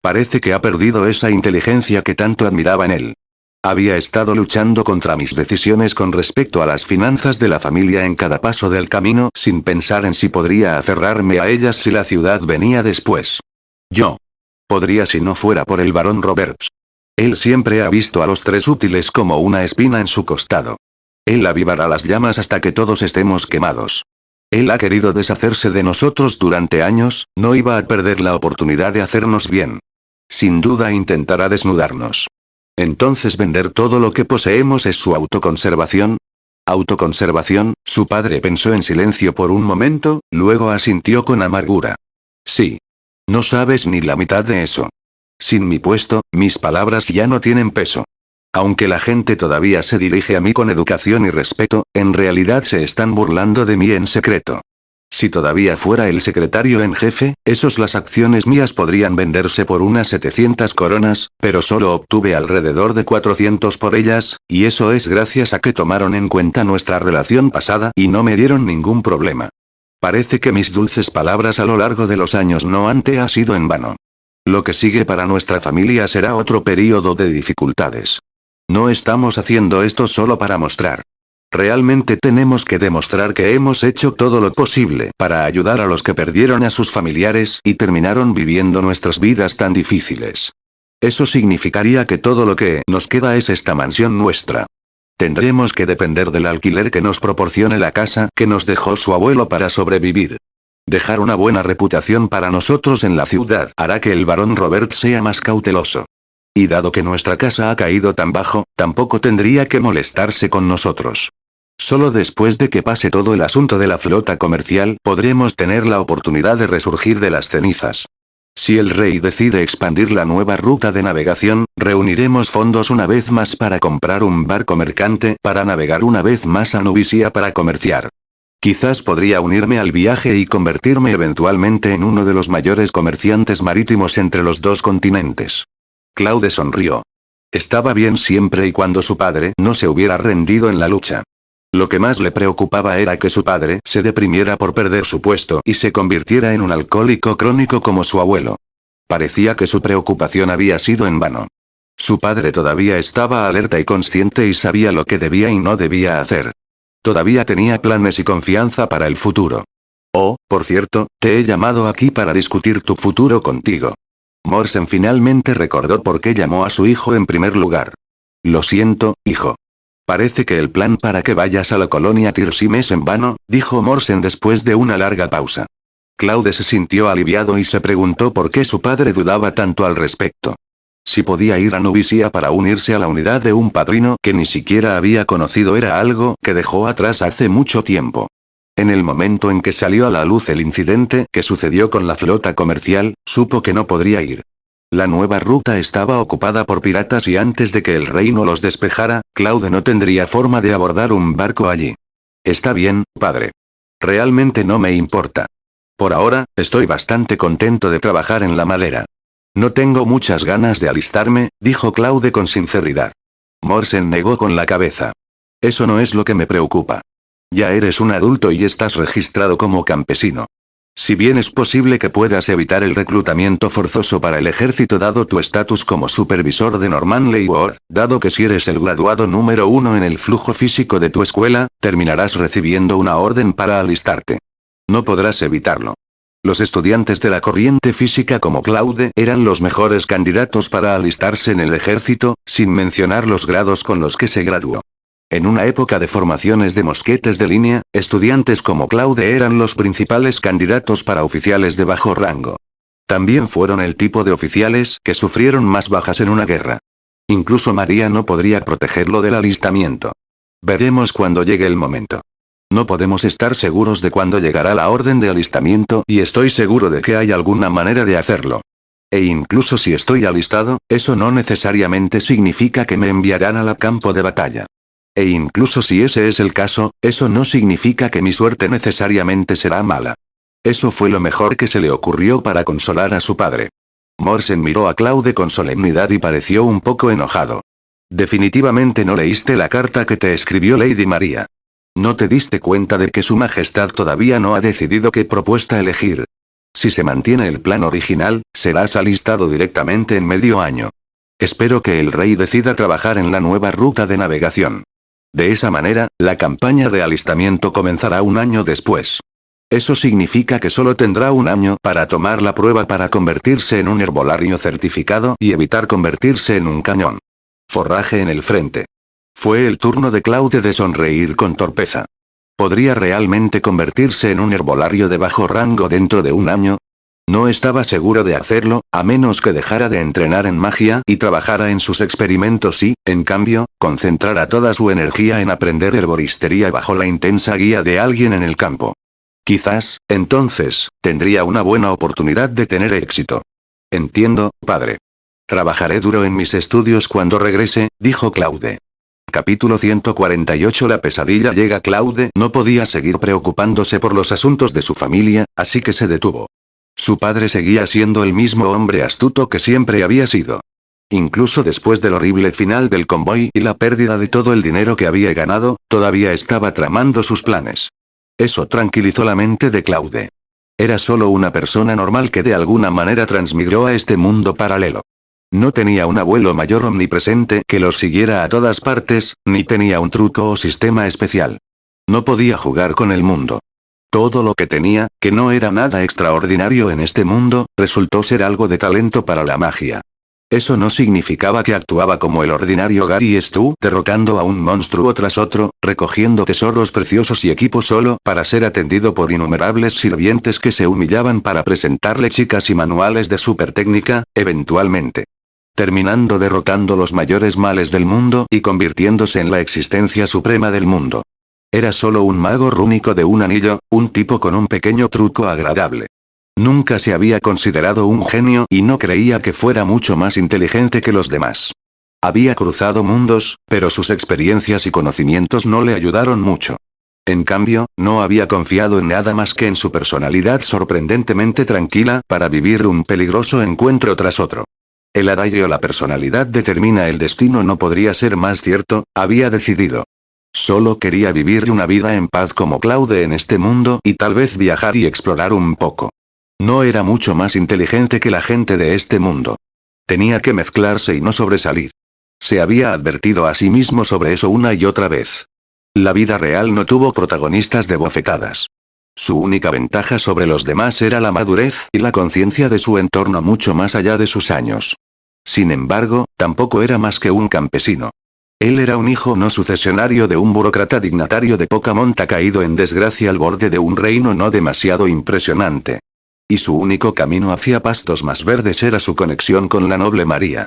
Parece que ha perdido esa inteligencia que tanto admiraba en él. Había estado luchando contra mis decisiones con respecto a las finanzas de la familia en cada paso del camino sin pensar en si podría aferrarme a ellas si la ciudad venía después. Yo. Podría si no fuera por el barón Roberts. Él siempre ha visto a los tres útiles como una espina en su costado. Él avivará las llamas hasta que todos estemos quemados. Él ha querido deshacerse de nosotros durante años, no iba a perder la oportunidad de hacernos bien. Sin duda intentará desnudarnos. Entonces vender todo lo que poseemos es su autoconservación. ¿Autoconservación? Su padre pensó en silencio por un momento, luego asintió con amargura. Sí. No sabes ni la mitad de eso. Sin mi puesto, mis palabras ya no tienen peso. Aunque la gente todavía se dirige a mí con educación y respeto, en realidad se están burlando de mí en secreto. Si todavía fuera el secretario en jefe, las acciones mías podrían venderse por unas 700 coronas, pero solo obtuve alrededor de 400 por ellas, y eso es gracias a que tomaron en cuenta nuestra relación pasada y no me dieron ningún problema. Parece que mis dulces palabras a lo largo de los años no han sido en vano. Lo que sigue para nuestra familia será otro período de dificultades. No estamos haciendo esto solo para mostrar. Realmente tenemos que demostrar que hemos hecho todo lo posible para ayudar a los que perdieron a sus familiares y terminaron viviendo nuestras vidas tan difíciles. Eso significaría que todo lo que nos queda es esta mansión nuestra. Tendremos que depender del alquiler que nos proporcione la casa que nos dejó su abuelo para sobrevivir. Dejar una buena reputación para nosotros en la ciudad hará que el barón Robert sea más cauteloso. Y dado que nuestra casa ha caído tan bajo, tampoco tendría que molestarse con nosotros. Solo después de que pase todo el asunto de la flota comercial podremos tener la oportunidad de resurgir de las cenizas. Si el rey decide expandir la nueva ruta de navegación, reuniremos fondos una vez más para comprar un barco mercante para navegar una vez más a Nubisia para comerciar. Quizás podría unirme al viaje y convertirme eventualmente en uno de los mayores comerciantes marítimos entre los dos continentes. Claude sonrió. Estaba bien siempre y cuando su padre no se hubiera rendido en la lucha. Lo que más le preocupaba era que su padre se deprimiera por perder su puesto y se convirtiera en un alcohólico crónico como su abuelo. Parecía que su preocupación había sido en vano. Su padre todavía estaba alerta y consciente y sabía lo que debía y no debía hacer. Todavía tenía planes y confianza para el futuro. Oh, por cierto, te he llamado aquí para discutir tu futuro contigo. Morsen finalmente recordó por qué llamó a su hijo en primer lugar. Lo siento, hijo. Parece que el plan para que vayas a la colonia Tirsim es en vano, dijo Morsen después de una larga pausa. Claude se sintió aliviado y se preguntó por qué su padre dudaba tanto al respecto. Si podía ir a Nubisia para unirse a la unidad de un padrino que ni siquiera había conocido era algo que dejó atrás hace mucho tiempo. En el momento en que salió a la luz el incidente que sucedió con la flota comercial, supo que no podría ir. La nueva ruta estaba ocupada por piratas y antes de que el reino los despejara, Claude no tendría forma de abordar un barco allí. Está bien, padre. Realmente no me importa. Por ahora, estoy bastante contento de trabajar en la madera. No tengo muchas ganas de alistarme, dijo Claude con sinceridad. Morsen negó con la cabeza. Eso no es lo que me preocupa. Ya eres un adulto y estás registrado como campesino. Si bien es posible que puedas evitar el reclutamiento forzoso para el ejército dado tu estatus como supervisor de Norman Leyward, dado que si eres el graduado número 1 en el flujo físico de tu escuela, terminarás recibiendo una orden para alistarte. No podrás evitarlo. Los estudiantes de la corriente física como Claude eran los mejores candidatos para alistarse en el ejército, sin mencionar los grados con los que se graduó. En una época de formaciones de mosquetes de línea, estudiantes como Claude eran los principales candidatos para oficiales de bajo rango. También fueron el tipo de oficiales que sufrieron más bajas en una guerra. Incluso María no podría protegerlo del alistamiento. Veremos cuando llegue el momento. No podemos estar seguros de cuándo llegará la orden de alistamiento y estoy seguro de que hay alguna manera de hacerlo. E incluso si estoy alistado, eso no necesariamente significa que me enviarán al campo de batalla. E incluso si ese es el caso, eso no significa que mi suerte necesariamente será mala. Eso fue lo mejor que se le ocurrió para consolar a su padre. Morsen miró a Claude con solemnidad y pareció un poco enojado. Definitivamente no leíste la carta que te escribió Lady María. ¿No te diste cuenta de que su majestad todavía no ha decidido qué propuesta elegir? Si se mantiene el plan original, serás alistado directamente en medio año. Espero que el rey decida trabajar en la nueva ruta de navegación. De esa manera, la campaña de alistamiento comenzará un año después. Eso significa que solo tendrá un año para tomar la prueba para convertirse en un herbolario certificado y evitar convertirse en un cañón. Forraje en el frente. Fue el turno de Claude de sonreír con torpeza. ¿Podría realmente convertirse en un herbolario de bajo rango dentro de un año? No estaba seguro de hacerlo, a menos que dejara de entrenar en magia y trabajara en sus experimentos y, en cambio, concentrara toda su energía en aprender herboristería bajo la intensa guía de alguien en el campo. Quizás, entonces, tendría una buena oportunidad de tener éxito. Entiendo, padre. Trabajaré duro en mis estudios cuando regrese, dijo Claude. Capítulo 148. La pesadilla llega. Claude no podía seguir preocupándose por los asuntos de su familia, así que se detuvo. Su padre seguía siendo el mismo hombre astuto que siempre había sido. Incluso después del horrible final del convoy y la pérdida de todo el dinero que había ganado, todavía estaba tramando sus planes. Eso tranquilizó la mente de Claude. Era solo una persona normal que de alguna manera transmigró a este mundo paralelo. No tenía un abuelo mayor omnipresente que lo siguiera a todas partes, ni tenía un truco o sistema especial. No podía jugar con el mundo. Todo lo que tenía, que no era nada extraordinario en este mundo, resultó ser algo de talento para la magia. Eso no significaba que actuaba como el ordinario Gary Stu, derrocando a un monstruo tras otro, recogiendo tesoros preciosos y equipo solo para ser atendido por innumerables sirvientes que se humillaban para presentarle chicas y manuales de super técnica, eventualmente. Terminando derrotando los mayores males del mundo y convirtiéndose en la existencia suprema del mundo. Era solo un mago rúnico de un anillo, un tipo con un pequeño truco agradable. Nunca se había considerado un genio y no creía que fuera mucho más inteligente que los demás. Había cruzado mundos, pero sus experiencias y conocimientos no le ayudaron mucho. En cambio, no había confiado en nada más que en su personalidad sorprendentemente tranquila para vivir un peligroso encuentro tras otro. El adagio "la personalidad determina el destino" no podría ser más cierto, había decidido. Solo quería vivir una vida en paz como Claude en este mundo y tal vez viajar y explorar un poco. No era mucho más inteligente que la gente de este mundo. Tenía que mezclarse y no sobresalir. Se había advertido a sí mismo sobre eso una y otra vez. La vida real no tuvo protagonistas de bofetadas. Su única ventaja sobre los demás era la madurez y la conciencia de su entorno mucho más allá de sus años. Sin embargo, tampoco era más que un campesino. Él era un hijo no sucesionario de un burócrata dignatario de poca monta caído en desgracia al borde de un reino no demasiado impresionante. Y su único camino hacia pastos más verdes era su conexión con la noble María.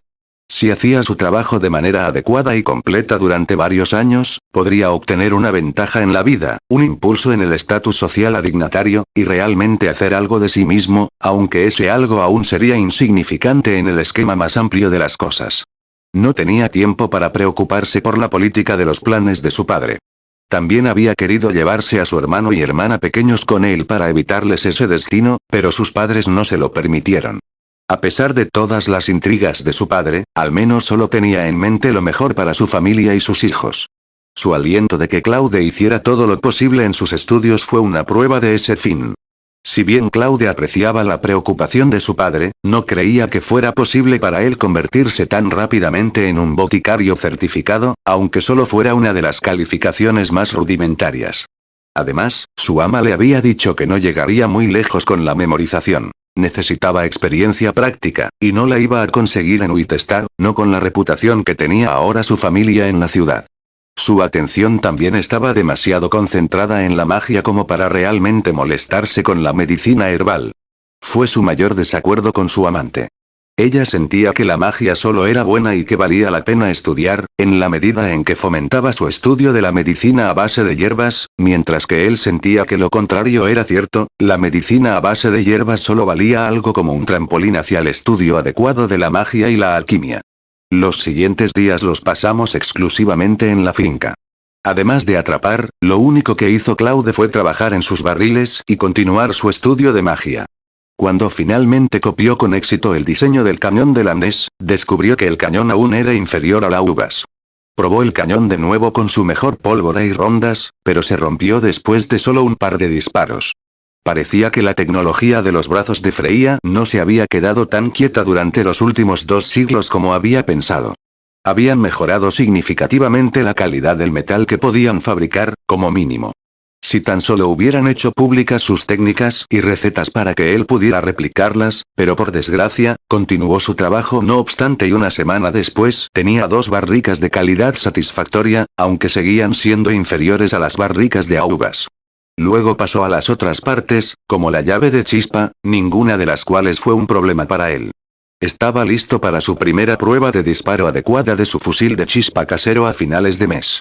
Si hacía su trabajo de manera adecuada y completa durante varios años, podría obtener una ventaja en la vida, un impulso en el estatus social a dignatario, y realmente hacer algo de sí mismo, aunque ese algo aún sería insignificante en el esquema más amplio de las cosas. No tenía tiempo para preocuparse por la política de los planes de su padre. También había querido llevarse a su hermano y hermana pequeños con él para evitarles ese destino, pero sus padres no se lo permitieron. A pesar de todas las intrigas de su padre, al menos solo tenía en mente lo mejor para su familia y sus hijos. Su aliento de que Claude hiciera todo lo posible en sus estudios fue una prueba de ese fin. Si bien Claude apreciaba la preocupación de su padre, no creía que fuera posible para él convertirse tan rápidamente en un boticario certificado, aunque solo fuera una de las calificaciones más rudimentarias. Además, su ama le había dicho que no llegaría muy lejos con la memorización. Necesitaba experiencia práctica, y no la iba a conseguir en Uitestad, no con la reputación que tenía ahora su familia en la ciudad. Su atención también estaba demasiado concentrada en la magia como para realmente molestarse con la medicina herbal. Fue su mayor desacuerdo con su amante. Ella sentía que la magia solo era buena y que valía la pena estudiar, en la medida en que fomentaba su estudio de la medicina a base de hierbas, mientras que él sentía que lo contrario era cierto, la medicina a base de hierbas solo valía algo como un trampolín hacia el estudio adecuado de la magia y la alquimia. Los siguientes días los pasamos exclusivamente en la finca. Además de atrapar, lo único que hizo Claude fue trabajar en sus barriles y continuar su estudio de magia. Cuando finalmente copió con éxito el diseño del cañón del Andés, descubrió que el cañón aún era inferior a la uvas. Probó el cañón de nuevo con su mejor pólvora y rondas, pero se rompió después de solo un par de disparos. Parecía que la tecnología de los brazos de Freya no se había quedado tan quieta durante los últimos 2 siglos como había pensado. Habían mejorado significativamente la calidad del metal que podían fabricar, como mínimo. Si tan solo hubieran hecho públicas sus técnicas y recetas para que él pudiera replicarlas, pero por desgracia, continuó su trabajo no obstante y una semana después tenía 2 barricas de calidad satisfactoria, aunque seguían siendo inferiores a las barricas de auvas. Luego pasó a las otras partes, como la llave de chispa, ninguna de las cuales fue un problema para él. Estaba listo para su primera prueba de disparo adecuada de su fusil de chispa casero a finales de mes.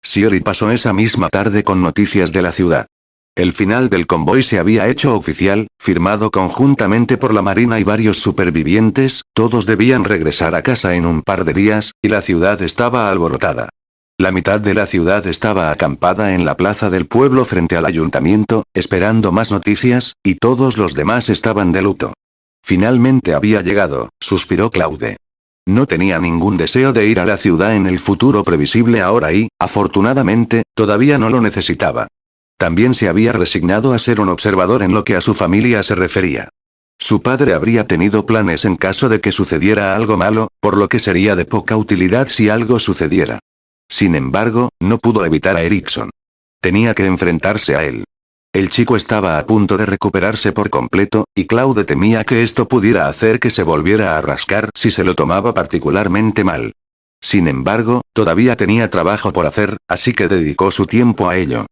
Shiori pasó esa misma tarde con noticias de la ciudad. El final del convoy se había hecho oficial, firmado conjuntamente por la marina y varios supervivientes, todos debían regresar a casa en un par de días, y la ciudad estaba alborotada. La mitad de la ciudad estaba acampada en la plaza del pueblo frente al ayuntamiento, esperando más noticias, y todos los demás estaban de luto. Finalmente había llegado, suspiró Claude. No tenía ningún deseo de ir a la ciudad en el futuro previsible ahora y, afortunadamente, todavía no lo necesitaba. También se había resignado a ser un observador en lo que a su familia se refería. Su padre habría tenido planes en caso de que sucediera algo malo, por lo que sería de poca utilidad si algo sucediera. Sin embargo, no pudo evitar a Erickson. Tenía que enfrentarse a él. El chico estaba a punto de recuperarse por completo, y Claude temía que esto pudiera hacer que se volviera a rascar si se lo tomaba particularmente mal. Sin embargo, todavía tenía trabajo por hacer, así que dedicó su tiempo a ello.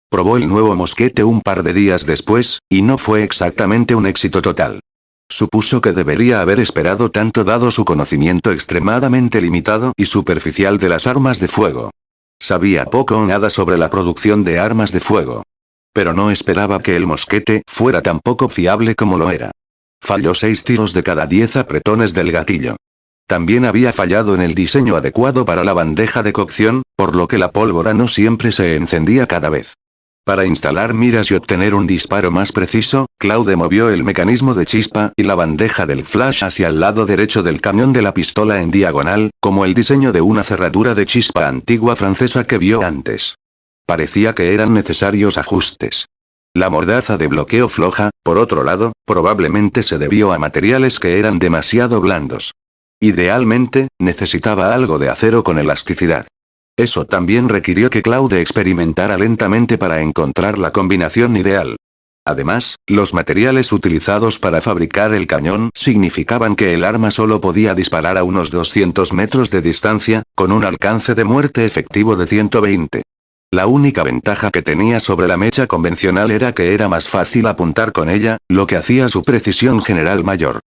Probó el nuevo mosquete un par de días después, y no fue exactamente un éxito total. Supuso que debería haber esperado tanto dado su conocimiento extremadamente limitado y superficial de las armas de fuego. Sabía poco o nada sobre la producción de armas de fuego. Pero no esperaba que el mosquete fuera tan poco fiable como lo era. Falló 6 tiros de cada 10 apretones del gatillo. También había fallado en el diseño adecuado para la bandeja de cocción, por lo que la pólvora no siempre se encendía cada vez. Para instalar miras y obtener un disparo más preciso, Claude movió el mecanismo de chispa y la bandeja del flash hacia el lado derecho del cañón de la pistola en diagonal, como el diseño de una cerradura de chispa antigua francesa que vio antes. Parecía que eran necesarios ajustes. La mordaza de bloqueo floja, por otro lado, probablemente se debió a materiales que eran demasiado blandos. Idealmente, necesitaba algo de acero con elasticidad. Eso también requirió que Claude experimentara lentamente para encontrar la combinación ideal. Además, los materiales utilizados para fabricar el cañón significaban que el arma solo podía disparar a unos 200 metros de distancia, con un alcance de muerte efectivo de 120. La única ventaja que tenía sobre la mecha convencional era que era más fácil apuntar con ella, lo que hacía su precisión general mayor.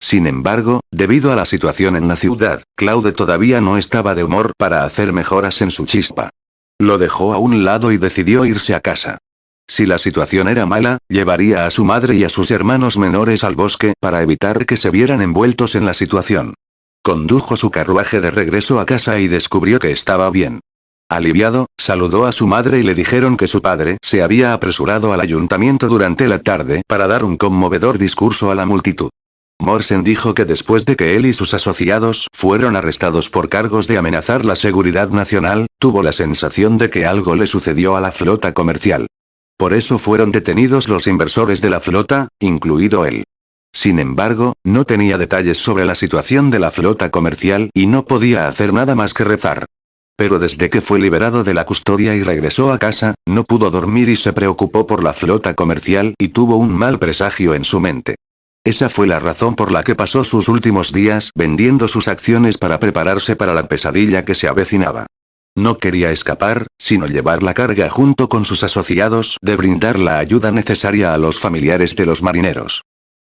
Sin embargo, debido a la situación en la ciudad, Claude todavía no estaba de humor para hacer mejoras en su chispa. Lo dejó a un lado y decidió irse a casa. Si la situación era mala, llevaría a su madre y a sus hermanos menores al bosque para evitar que se vieran envueltos en la situación. Condujo su carruaje de regreso a casa y descubrió que estaba bien. Aliviado, saludó a su madre y le dijeron que su padre se había apresurado al ayuntamiento durante la tarde para dar un conmovedor discurso a la multitud. Morsen dijo que después de que él y sus asociados fueron arrestados por cargos de amenazar la seguridad nacional, tuvo la sensación de que algo le sucedió a la flota comercial. Por eso fueron detenidos los inversores de la flota, incluido él. Sin embargo, no tenía detalles sobre la situación de la flota comercial y no podía hacer nada más que rezar. Pero desde que fue liberado de la custodia y regresó a casa, no pudo dormir y se preocupó por la flota comercial y tuvo un mal presagio en su mente. Esa fue la razón por la que pasó sus últimos días vendiendo sus acciones para prepararse para la pesadilla que se avecinaba. No quería escapar, sino llevar la carga junto con sus asociados de brindar la ayuda necesaria a los familiares de los marineros.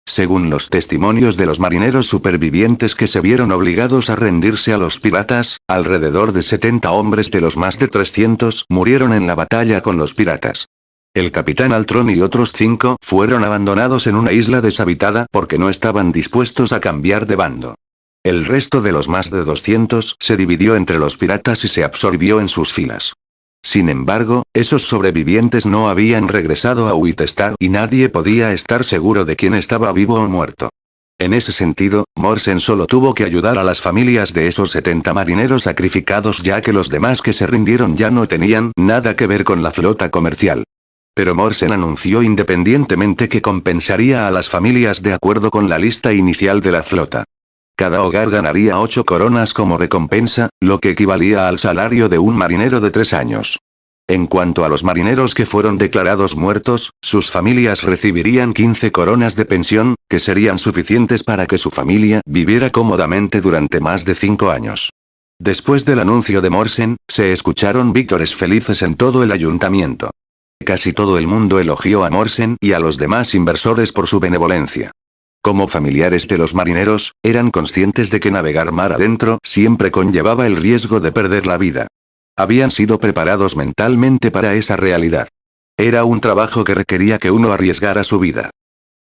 Según los testimonios de los marineros supervivientes que se vieron obligados a rendirse a los piratas, alrededor de 70 hombres de los más de 300 murieron en la batalla con los piratas. El capitán Altron y otros 5 fueron abandonados en una isla deshabitada porque no estaban dispuestos a cambiar de bando. El resto de los más de 200 se dividió entre los piratas y se absorbió en sus filas. Sin embargo, esos sobrevivientes no habían regresado a Whitestar y nadie podía estar seguro de quién estaba vivo o muerto. En ese sentido, Morsen solo tuvo que ayudar a las familias de esos 70 marineros sacrificados ya que los demás que se rindieron ya no tenían nada que ver con la flota comercial. Pero Morsen anunció independientemente que compensaría a las familias de acuerdo con la lista inicial de la flota. Cada hogar ganaría 8 coronas como recompensa, lo que equivalía al salario de un marinero de 3 años. En cuanto a los marineros que fueron declarados muertos, sus familias recibirían 15 coronas de pensión, que serían suficientes para que su familia viviera cómodamente durante más de 5 años. Después del anuncio de Morsen, se escucharon vítores felices en todo el ayuntamiento. Casi todo el mundo elogió a Morsen y a los demás inversores por su benevolencia. Como familiares de los marineros, eran conscientes de que navegar mar adentro siempre conllevaba el riesgo de perder la vida. Habían sido preparados mentalmente para esa realidad. Era un trabajo que requería que uno arriesgara su vida.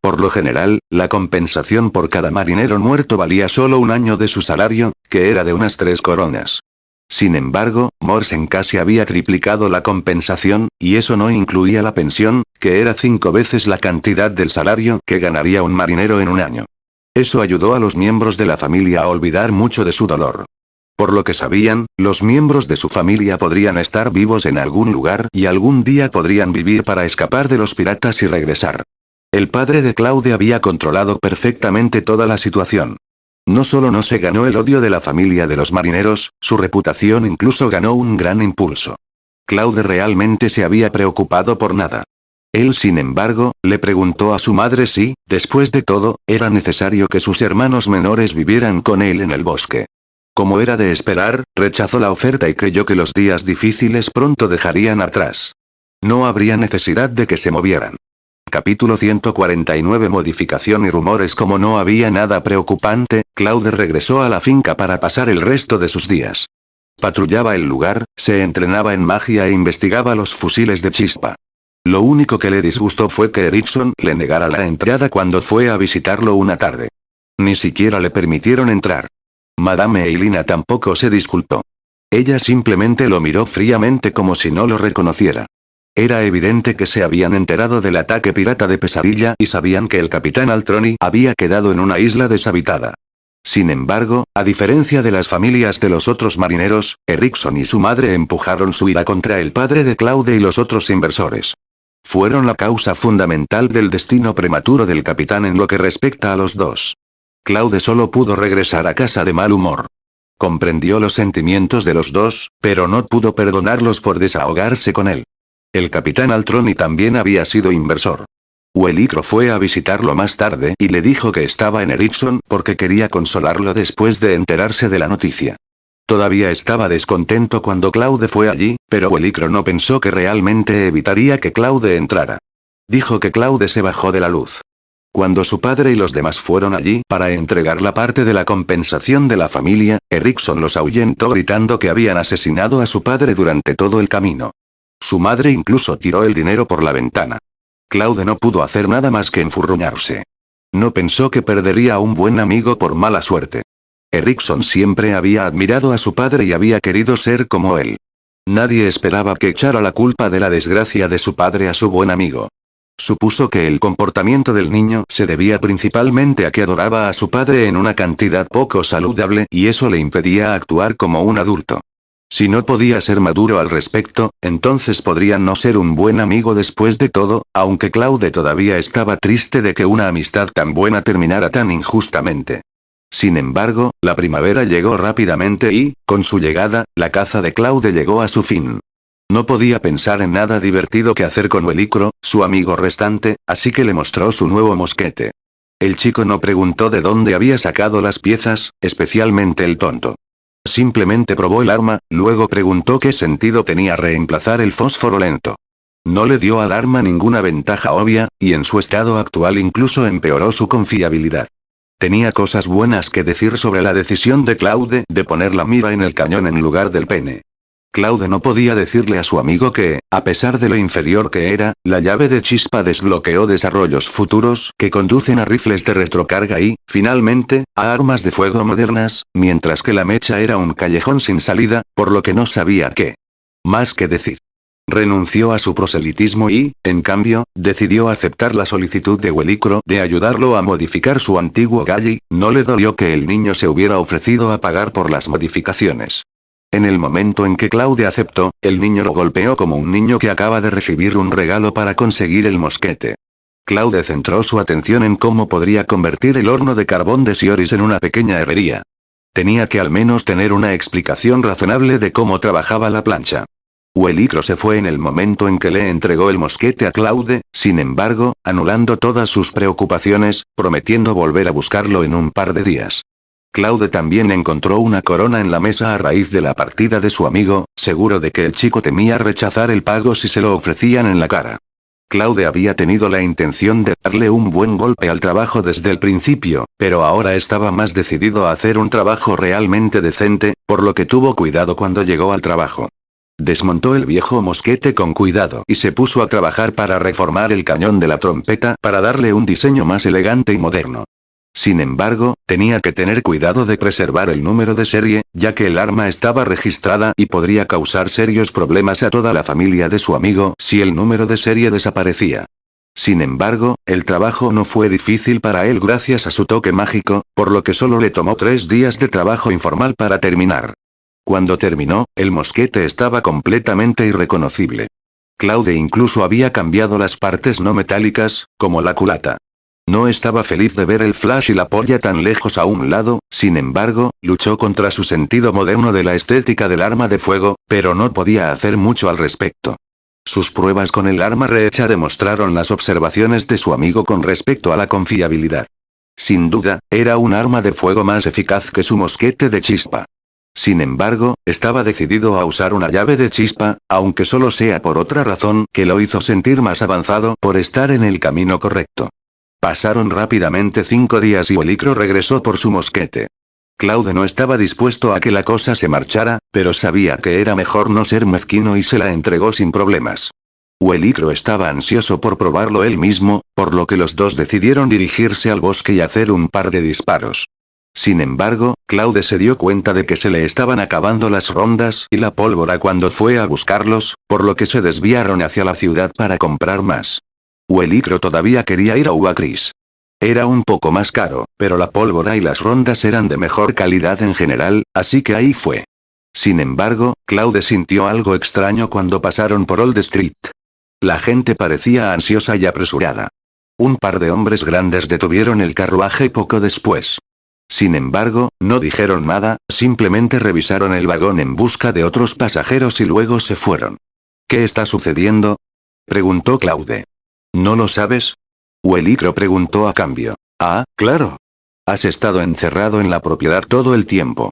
Por lo general, la compensación por cada marinero muerto valía solo un año de su salario, que era de unas 3 coronas. Sin embargo, Morsen casi había triplicado la compensación, y eso no incluía la pensión, que era 5 veces la cantidad del salario que ganaría un marinero en un año. Eso ayudó a los miembros de la familia a olvidar mucho de su dolor. Por lo que sabían, los miembros de su familia podrían estar vivos en algún lugar y algún día podrían vivir para escapar de los piratas y regresar. El padre de Claude había controlado perfectamente toda la situación. No solo no se ganó el odio de la familia de los marineros, su reputación incluso ganó un gran impulso. Claude realmente se había preocupado por nada. Él, sin embargo, le preguntó a su madre si, después de todo, era necesario que sus hermanos menores vivieran con él en el bosque. Como era de esperar, rechazó la oferta y creyó que los días difíciles pronto dejarían atrás. No habría necesidad de que se movieran. Capítulo 149 Modificación y rumores. Como no había nada preocupante, Claude regresó a la finca para pasar el resto de sus días. Patrullaba el lugar, se entrenaba en magia e investigaba los fusiles de chispa. Lo único que le disgustó fue que Erickson le negara la entrada cuando fue a visitarlo una tarde. Ni siquiera le permitieron entrar. Madame Eilina tampoco se disculpó. Ella simplemente lo miró fríamente como si no lo reconociera. Era evidente que se habían enterado del ataque pirata de Pesadilla y sabían que el capitán Altroni había quedado en una isla deshabitada. Sin embargo, a diferencia de las familias de los otros marineros, Erickson y su madre empujaron su ira contra el padre de Claude y los otros inversores. Fueron la causa fundamental del destino prematuro del capitán en lo que respecta a los dos. Claude solo pudo regresar a casa de mal humor. Comprendió los sentimientos de los dos, pero no pudo perdonarlos por desahogarse con él. El capitán Altroni también había sido inversor. Wellicro fue a visitarlo más tarde y le dijo que estaba en Erickson porque quería consolarlo después de enterarse de la noticia. Todavía estaba descontento cuando Claude fue allí, pero Wellicro no pensó que realmente evitaría que Claude entrara. Dijo que Claude se bajó de la luz. Cuando su padre y los demás fueron allí para entregar la parte de la compensación de la familia, Erickson los ahuyentó gritando que habían asesinado a su padre durante todo el camino. Su madre incluso tiró el dinero por la ventana. Claude no pudo hacer nada más que enfurruñarse. No pensó que perdería a un buen amigo por mala suerte. Erickson siempre había admirado a su padre y había querido ser como él. Nadie esperaba que echara la culpa de la desgracia de su padre a su buen amigo. Supuso que el comportamiento del niño se debía principalmente a que adoraba a su padre en una cantidad poco saludable y eso le impedía actuar como un adulto. Si no podía ser maduro al respecto, entonces podría no ser un buen amigo después de todo, aunque Claude todavía estaba triste de que una amistad tan buena terminara tan injustamente. Sin embargo, la primavera llegó rápidamente y, con su llegada, la caza de Claude llegó a su fin. No podía pensar en nada divertido que hacer con Wellicro, su amigo restante, así que le mostró su nuevo mosquete. El chico no preguntó de dónde había sacado las piezas, especialmente el tonto. Simplemente probó el arma, luego preguntó qué sentido tenía reemplazar el fósforo lento. No le dio al arma ninguna ventaja obvia, y en su estado actual incluso empeoró su confiabilidad. Tenía cosas buenas que decir sobre la decisión de Claude de poner la mira en el cañón en lugar del pene. Claude no podía decirle a su amigo que, a pesar de lo inferior que era, la llave de chispa desbloqueó desarrollos futuros que conducen a rifles de retrocarga y, finalmente, a armas de fuego modernas, mientras que la mecha era un callejón sin salida, por lo que no sabía qué más que decir. Renunció a su proselitismo y, en cambio, decidió aceptar la solicitud de Wellicro de ayudarlo a modificar su antiguo Galli. No le dolió que el niño se hubiera ofrecido a pagar por las modificaciones. En el momento en que Claude aceptó, el niño lo golpeó como un niño que acaba de recibir un regalo para conseguir el mosquete. Claude centró su atención en cómo podría convertir el horno de carbón de Sioris en una pequeña herrería. Tenía que al menos tener una explicación razonable de cómo trabajaba la plancha. Wellicro se fue en el momento en que le entregó el mosquete a Claude, sin embargo, anulando todas sus preocupaciones, prometiendo volver a buscarlo en un par de días. Claude también encontró una corona en la mesa a raíz de la partida de su amigo, seguro de que el chico temía rechazar el pago si se lo ofrecían en la cara. Claude había tenido la intención de darle un buen golpe al trabajo desde el principio, pero ahora estaba más decidido a hacer un trabajo realmente decente, por lo que tuvo cuidado cuando llegó al trabajo. Desmontó el viejo mosquete con cuidado y se puso a trabajar para reformar el cañón de la trompeta para darle un diseño más elegante y moderno. Sin embargo, tenía que tener cuidado de preservar el número de serie, ya que el arma estaba registrada y podría causar serios problemas a toda la familia de su amigo si el número de serie desaparecía. Sin embargo, el trabajo no fue difícil para él gracias a su toque mágico, por lo que solo le tomó 3 días de trabajo informal para terminar. Cuando terminó, el mosquete estaba completamente irreconocible. Claude incluso había cambiado las partes no metálicas, como la culata. No estaba feliz de ver el flash y la polla tan lejos a un lado, sin embargo, luchó contra su sentido moderno de la estética del arma de fuego, pero no podía hacer mucho al respecto. Sus pruebas con el arma rehecha demostraron las observaciones de su amigo con respecto a la confiabilidad. Sin duda, era un arma de fuego más eficaz que su mosquete de chispa. Sin embargo, estaba decidido a usar una llave de chispa, aunque solo sea por otra razón que lo hizo sentir más avanzado por estar en el camino correcto. Pasaron rápidamente 5 días y Wellicro regresó por su mosquete. Claude no estaba dispuesto a que la cosa se marchara, pero sabía que era mejor no ser mezquino y se la entregó sin problemas. Wellicro estaba ansioso por probarlo él mismo, por lo que los dos decidieron dirigirse al bosque y hacer un par de disparos. Sin embargo, Claude se dio cuenta de que se le estaban acabando las rondas y la pólvora cuando fue a buscarlos, por lo que se desviaron hacia la ciudad para comprar más. Huelicro todavía quería ir a Uacris. Era un poco más caro, pero la pólvora y las rondas eran de mejor calidad en general, así que ahí fue. Sin embargo, Claude sintió algo extraño cuando pasaron por Old Street. La gente parecía ansiosa y apresurada. Un par de hombres grandes detuvieron el carruaje poco después. Sin embargo, no dijeron nada, simplemente revisaron el vagón en busca de otros pasajeros y luego se fueron. ¿Qué está sucediendo?, preguntó Claude. ¿No lo sabes?, Huelicro preguntó a cambio. Ah, claro. Has estado encerrado en la propiedad todo el tiempo.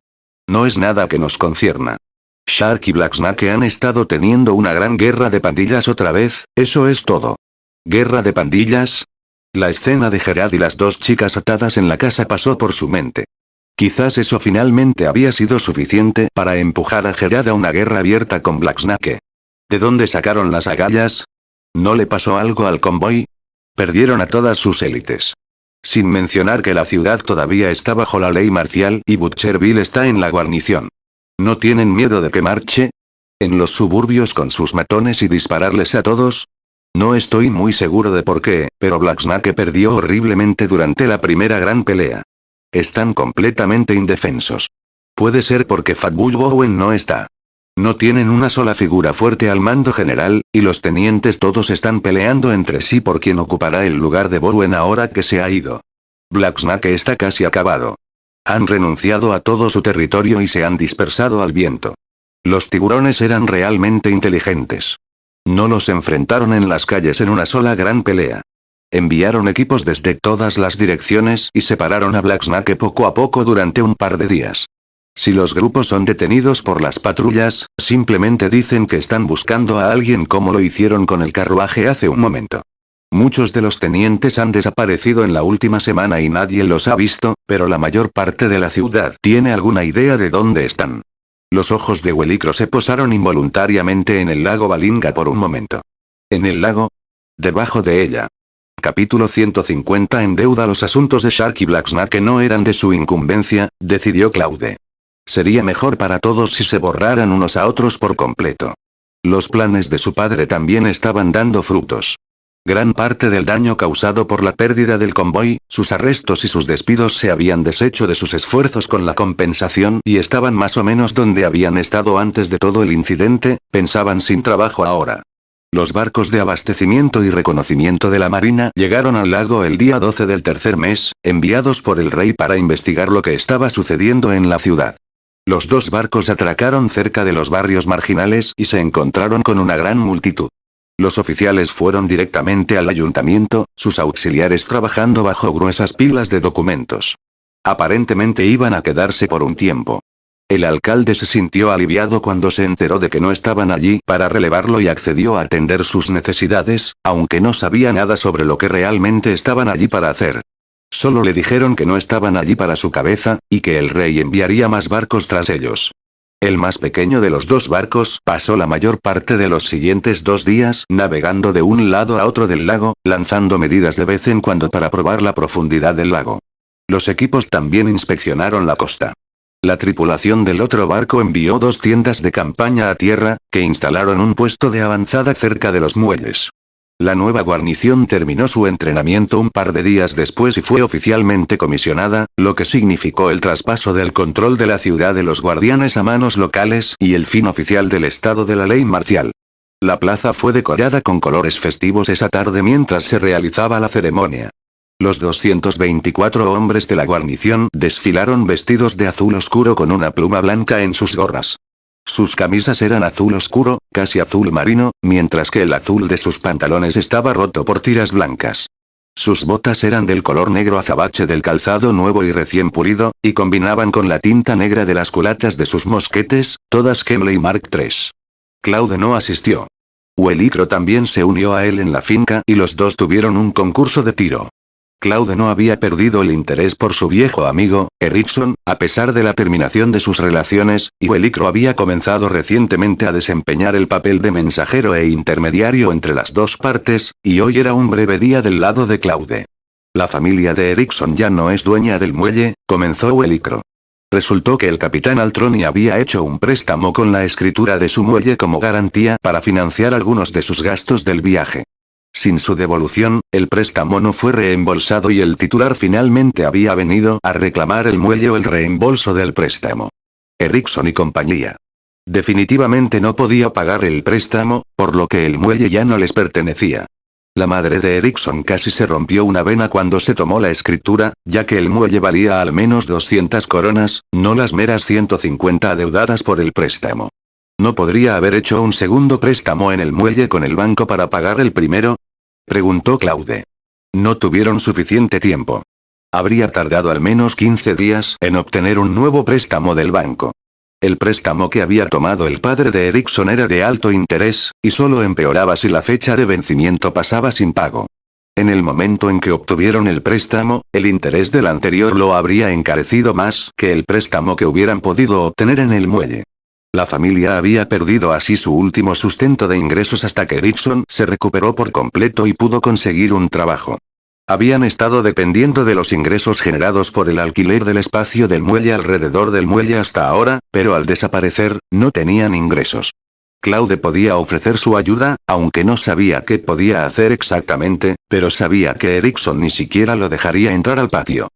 No es nada que nos concierna. Shark y Black Snake han estado teniendo una gran guerra de pandillas otra vez, eso es todo. ¿Guerra de pandillas? La escena de Gerard y las dos chicas atadas en la casa pasó por su mente. Quizás eso finalmente había sido suficiente para empujar a Gerard a una guerra abierta con Black Snake. ¿De dónde sacaron las agallas? ¿No le pasó algo al convoy? Perdieron a todas sus élites. Sin mencionar que la ciudad todavía está bajo la ley marcial y Butcherville está en la guarnición. ¿No tienen miedo de que marche en los suburbios con sus matones y dispararles a todos? No estoy muy seguro de por qué, pero Black Snake perdió horriblemente durante la primera gran pelea. Están completamente indefensos. Puede ser porque Fatbull Bowen no está. No tienen una sola figura fuerte al mando general, y los tenientes todos están peleando entre sí por quién ocupará el lugar de Bowen ahora que se ha ido. Black Snake está casi acabado. Han renunciado a todo su territorio y se han dispersado al viento. Los tiburones eran realmente inteligentes. No los enfrentaron en las calles en una sola gran pelea. Enviaron equipos desde todas las direcciones y separaron a Black Snake poco a poco durante un par de días. Si los grupos son detenidos por las patrullas, simplemente dicen que están buscando a alguien como lo hicieron con el carruaje hace un momento. Muchos de los tenientes han desaparecido en la última semana y nadie los ha visto, pero la mayor parte de la ciudad tiene alguna idea de dónde están. Los ojos de Huelicro se posaron involuntariamente en el lago Balinga por un momento. ¿En el lago? Debajo de ella. Capítulo 150. En deuda. Los asuntos de Shark y Black Snake no eran de su incumbencia, decidió Claude. Sería mejor para todos si se borraran unos a otros por completo. Los planes de su padre también estaban dando frutos. Gran parte del daño causado por la pérdida del convoy, sus arrestos y sus despidos se habían deshecho de sus esfuerzos con la compensación y estaban más o menos donde habían estado antes de todo el incidente, pensaban sin trabajo ahora. Los barcos de abastecimiento y reconocimiento de la Marina llegaron al lago el día 12 del tercer mes, enviados por el rey para investigar lo que estaba sucediendo en la ciudad. Los dos barcos atracaron cerca de los barrios marginales y se encontraron con una gran multitud. Los oficiales fueron directamente al ayuntamiento, sus auxiliares trabajando bajo gruesas pilas de documentos. Aparentemente iban a quedarse por un tiempo. El alcalde se sintió aliviado cuando se enteró de que no estaban allí para relevarlo y accedió a atender sus necesidades, aunque no sabía nada sobre lo que realmente estaban allí para hacer. Solo le dijeron que no estaban allí para su cabeza, y que el rey enviaría más barcos tras ellos. El más pequeño de los dos barcos pasó la mayor parte de los siguientes 2 días navegando de un lado a otro del lago, lanzando medidas de vez en cuando para probar la profundidad del lago. Los equipos también inspeccionaron la costa. La tripulación del otro barco envió 2 tiendas de campaña a tierra, que instalaron un puesto de avanzada cerca de los muelles. La nueva guarnición terminó su entrenamiento un par de días después y fue oficialmente comisionada, lo que significó el traspaso del control de la ciudad de los guardianes a manos locales y el fin oficial del estado de la ley marcial. La plaza fue decorada con colores festivos esa tarde mientras se realizaba la ceremonia. Los 224 hombres de la guarnición desfilaron vestidos de azul oscuro con una pluma blanca en sus gorras. Sus camisas eran azul oscuro, casi azul marino, mientras que el azul de sus pantalones estaba roto por tiras blancas. Sus botas eran del color negro azabache del calzado nuevo y recién pulido, y combinaban con la tinta negra de las culatas de sus mosquetes, todas Hemley Mark III. Claude no asistió. Huelicro también se unió a él en la finca y los dos tuvieron un concurso de tiro. Claude no había perdido el interés por su viejo amigo, Erickson, a pesar de la terminación de sus relaciones, y Huelicro había comenzado recientemente a desempeñar el papel de mensajero e intermediario entre las dos partes, y hoy era un breve día del lado de Claude. La familia de Erickson ya no es dueña del muelle, comenzó Wellicro. Resultó que el capitán Altroni había hecho un préstamo con la escritura de su muelle como garantía para financiar algunos de sus gastos del viaje. Sin su devolución, el préstamo no fue reembolsado y el titular finalmente había venido a reclamar el muelle o el reembolso del préstamo. Erickson y compañía. Definitivamente no podía pagar el préstamo, por lo que el muelle ya no les pertenecía. La madre de Erickson casi se rompió una vena cuando se tomó la escritura, ya que el muelle valía al menos 200 coronas, no las meras 150 adeudadas por el préstamo. ¿No podría haber hecho un segundo préstamo en el muelle con el banco para pagar el primero? Preguntó Claude. No tuvieron suficiente tiempo. Habría tardado al menos 15 días en obtener un nuevo préstamo del banco. El préstamo que había tomado el padre de Erickson era de alto interés, y solo empeoraba si la fecha de vencimiento pasaba sin pago. En el momento en que obtuvieron el préstamo, el interés del anterior lo habría encarecido más que el préstamo que hubieran podido obtener en el muelle. La familia había perdido así su último sustento de ingresos hasta que Erickson se recuperó por completo y pudo conseguir un trabajo. Habían estado dependiendo de los ingresos generados por el alquiler del espacio del muelle alrededor del muelle hasta ahora, pero al desaparecer, no tenían ingresos. Claude podía ofrecer su ayuda, aunque no sabía qué podía hacer exactamente, pero sabía que Erickson ni siquiera lo dejaría entrar al patio.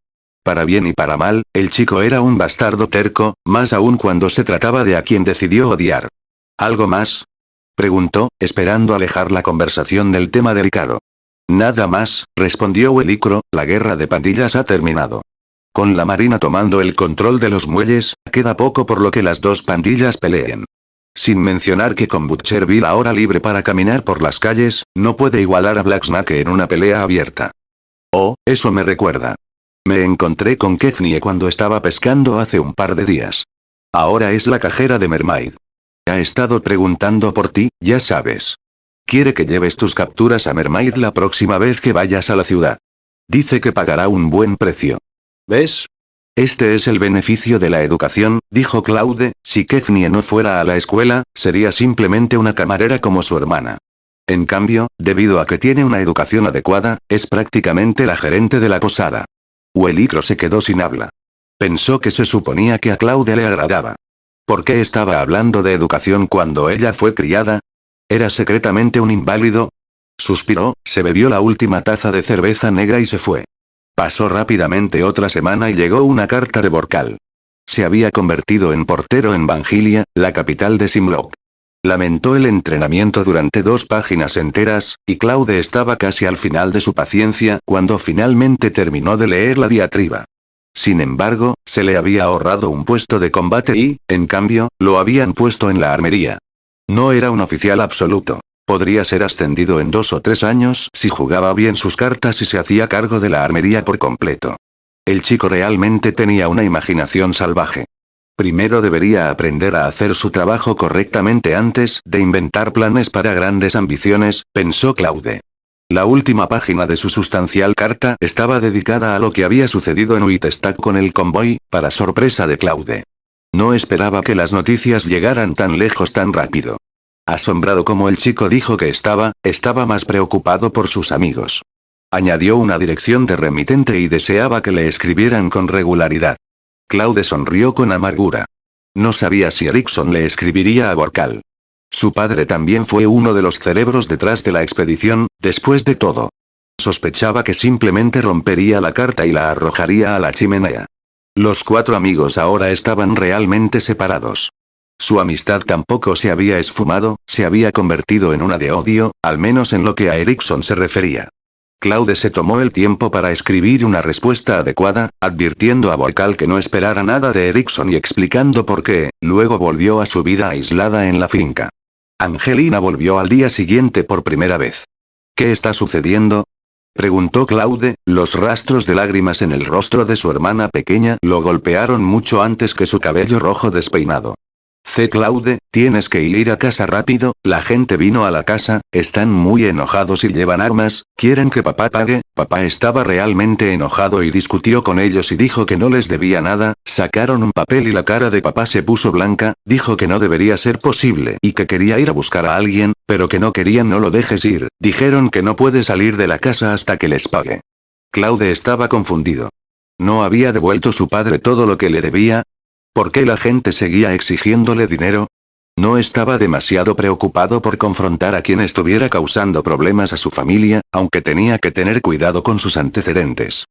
Para bien y para mal, el chico era un bastardo terco, más aún cuando se trataba de a quien decidió odiar. ¿Algo más? Preguntó, esperando alejar la conversación del tema delicado. Nada más, respondió Wellicro, la guerra de pandillas ha terminado. Con la marina tomando el control de los muelles, queda poco por lo que las dos pandillas peleen. Sin mencionar que con Butcherville ahora libre para caminar por las calles, no puede igualar a Black Snake en una pelea abierta. Oh, eso me recuerda. Me encontré con Kefnie cuando estaba pescando hace un par de días. Ahora es la cajera de Mermaid. Ha estado preguntando por ti, ya sabes. Quiere que lleves tus capturas a Mermaid la próxima vez que vayas a la ciudad. Dice que pagará un buen precio. ¿Ves? Este es el beneficio de la educación, dijo Claude, si Kefnie no fuera a la escuela, sería simplemente una camarera como su hermana. En cambio, debido a que tiene una educación adecuada, es prácticamente la gerente de la posada. Wellicro se quedó sin habla. Pensó que se suponía que a Claude le agradaba. ¿Por qué estaba hablando de educación cuando ella fue criada? ¿Era secretamente un inválido? Suspiró, se bebió la última taza de cerveza negra y se fue. Pasó rápidamente otra semana y llegó una carta de Borcal. Se había convertido en portero en Vangilia, la capital de Simlock. Lamentó el entrenamiento durante 2 páginas enteras, y Claude estaba casi al final de su paciencia cuando finalmente terminó de leer la diatriba. Sin embargo, se le había ahorrado un puesto de combate y, en cambio, lo habían puesto en la armería. No era un oficial absoluto. Podría ser ascendido en 2 o 3 años si jugaba bien sus cartas y se hacía cargo de la armería por completo. El chico realmente tenía una imaginación salvaje. Primero debería aprender a hacer su trabajo correctamente antes de inventar planes para grandes ambiciones, pensó Claude. La última página de su sustancial carta estaba dedicada a lo que había sucedido en Uitestac con el convoy, para sorpresa de Claude. No esperaba que las noticias llegaran tan lejos tan rápido. Asombrado como el chico dijo que estaba más preocupado por sus amigos. Añadió una dirección de remitente y deseaba que le escribieran con regularidad. Claude sonrió con amargura. No sabía si Erickson le escribiría a Borcal. Su padre también fue uno de los cerebros detrás de la expedición, después de todo. Sospechaba que simplemente rompería la carta y la arrojaría a la chimenea. Los 4 amigos ahora estaban realmente separados. Su amistad tampoco se había esfumado, se había convertido en una de odio, al menos en lo que a Erickson se refería. Claude se tomó el tiempo para escribir una respuesta adecuada, advirtiendo a Borcal que no esperara nada de Erickson y explicando por qué, luego volvió a su vida aislada en la finca. Angelina volvió al día siguiente por primera vez. ¿Qué está sucediendo?, preguntó Claude, los rastros de lágrimas en el rostro de su hermana pequeña lo golpearon mucho antes que su cabello rojo despeinado. Claude, tienes que ir a casa rápido, la gente vino a la casa, están muy enojados y llevan armas, quieren que papá pague. Papá estaba realmente enojado y discutió con ellos y dijo que no les debía nada, sacaron un papel y la cara de papá se puso blanca, dijo que no debería ser posible y que quería ir a buscar a alguien, pero que no querían. No lo dejes ir, dijeron que no puede salir de la casa hasta que les pague. Claude estaba confundido. ¿No había devuelto su padre todo lo que le debía? ¿Por qué la gente seguía exigiéndole dinero? No estaba demasiado preocupado por confrontar a quien estuviera causando problemas a su familia, aunque tenía que tener cuidado con sus antecedentes.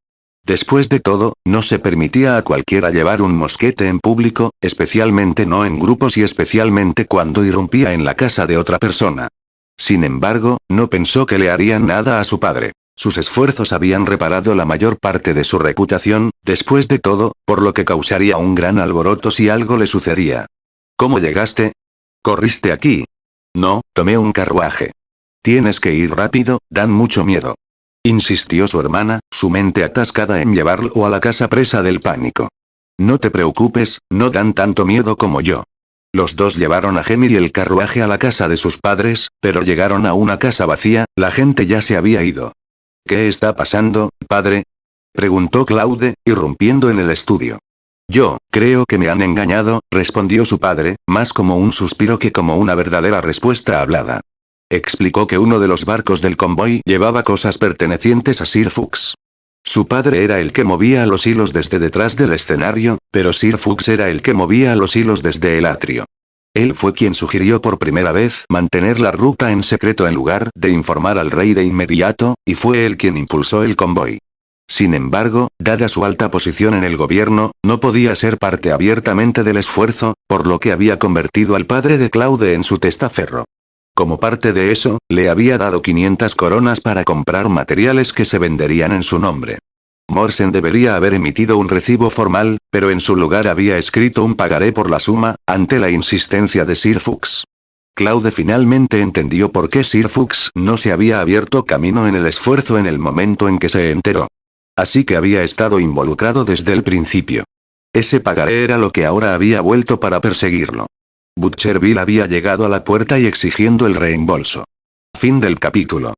Después de todo, no se permitía a cualquiera llevar un mosquete en público, especialmente no en grupos y especialmente cuando irrumpía en la casa de otra persona. Sin embargo, no pensó que le harían nada a su padre. Sus esfuerzos habían reparado la mayor parte de su reputación, después de todo, por lo que causaría un gran alboroto si algo le sucedía. ¿Cómo llegaste? ¿Corriste aquí? No, tomé un carruaje. Tienes que ir rápido, dan mucho miedo. Insistió su hermana, su mente atascada en llevarlo a la casa presa del pánico. No te preocupes, no dan tanto miedo como yo. Los dos llevaron a Gemma y el carruaje a la casa de sus padres, pero llegaron a una casa vacía, la gente ya se había ido. ¿Qué está pasando, padre? Preguntó Claude, irrumpiendo en el estudio. Yo, creo que me han engañado, respondió su padre, más como un suspiro que como una verdadera respuesta hablada. Explicó que uno de los barcos del convoy llevaba cosas pertenecientes a Sir Fuchs. Su padre era el que movía los hilos desde detrás del escenario, pero Sir Fuchs era el que movía los hilos desde el atrio. Él fue quien sugirió por primera vez mantener la ruta en secreto en lugar de informar al rey de inmediato, y fue él quien impulsó el convoy. Sin embargo, dada su alta posición en el gobierno, no podía ser parte abiertamente del esfuerzo, por lo que había convertido al padre de Claude en su testaferro. Como parte de eso, le había dado 500 coronas para comprar materiales que se venderían en su nombre. Morsen debería haber emitido un recibo formal, pero en su lugar había escrito un pagaré por la suma, ante la insistencia de Sir Fuchs. Claude finalmente entendió por qué Sir Fuchs no se había abierto camino en el esfuerzo en el momento en que se enteró. Así que había estado involucrado desde el principio. Ese pagaré era lo que ahora había vuelto para perseguirlo. Butcherville había llegado a la puerta y exigiendo el reembolso. Fin del capítulo.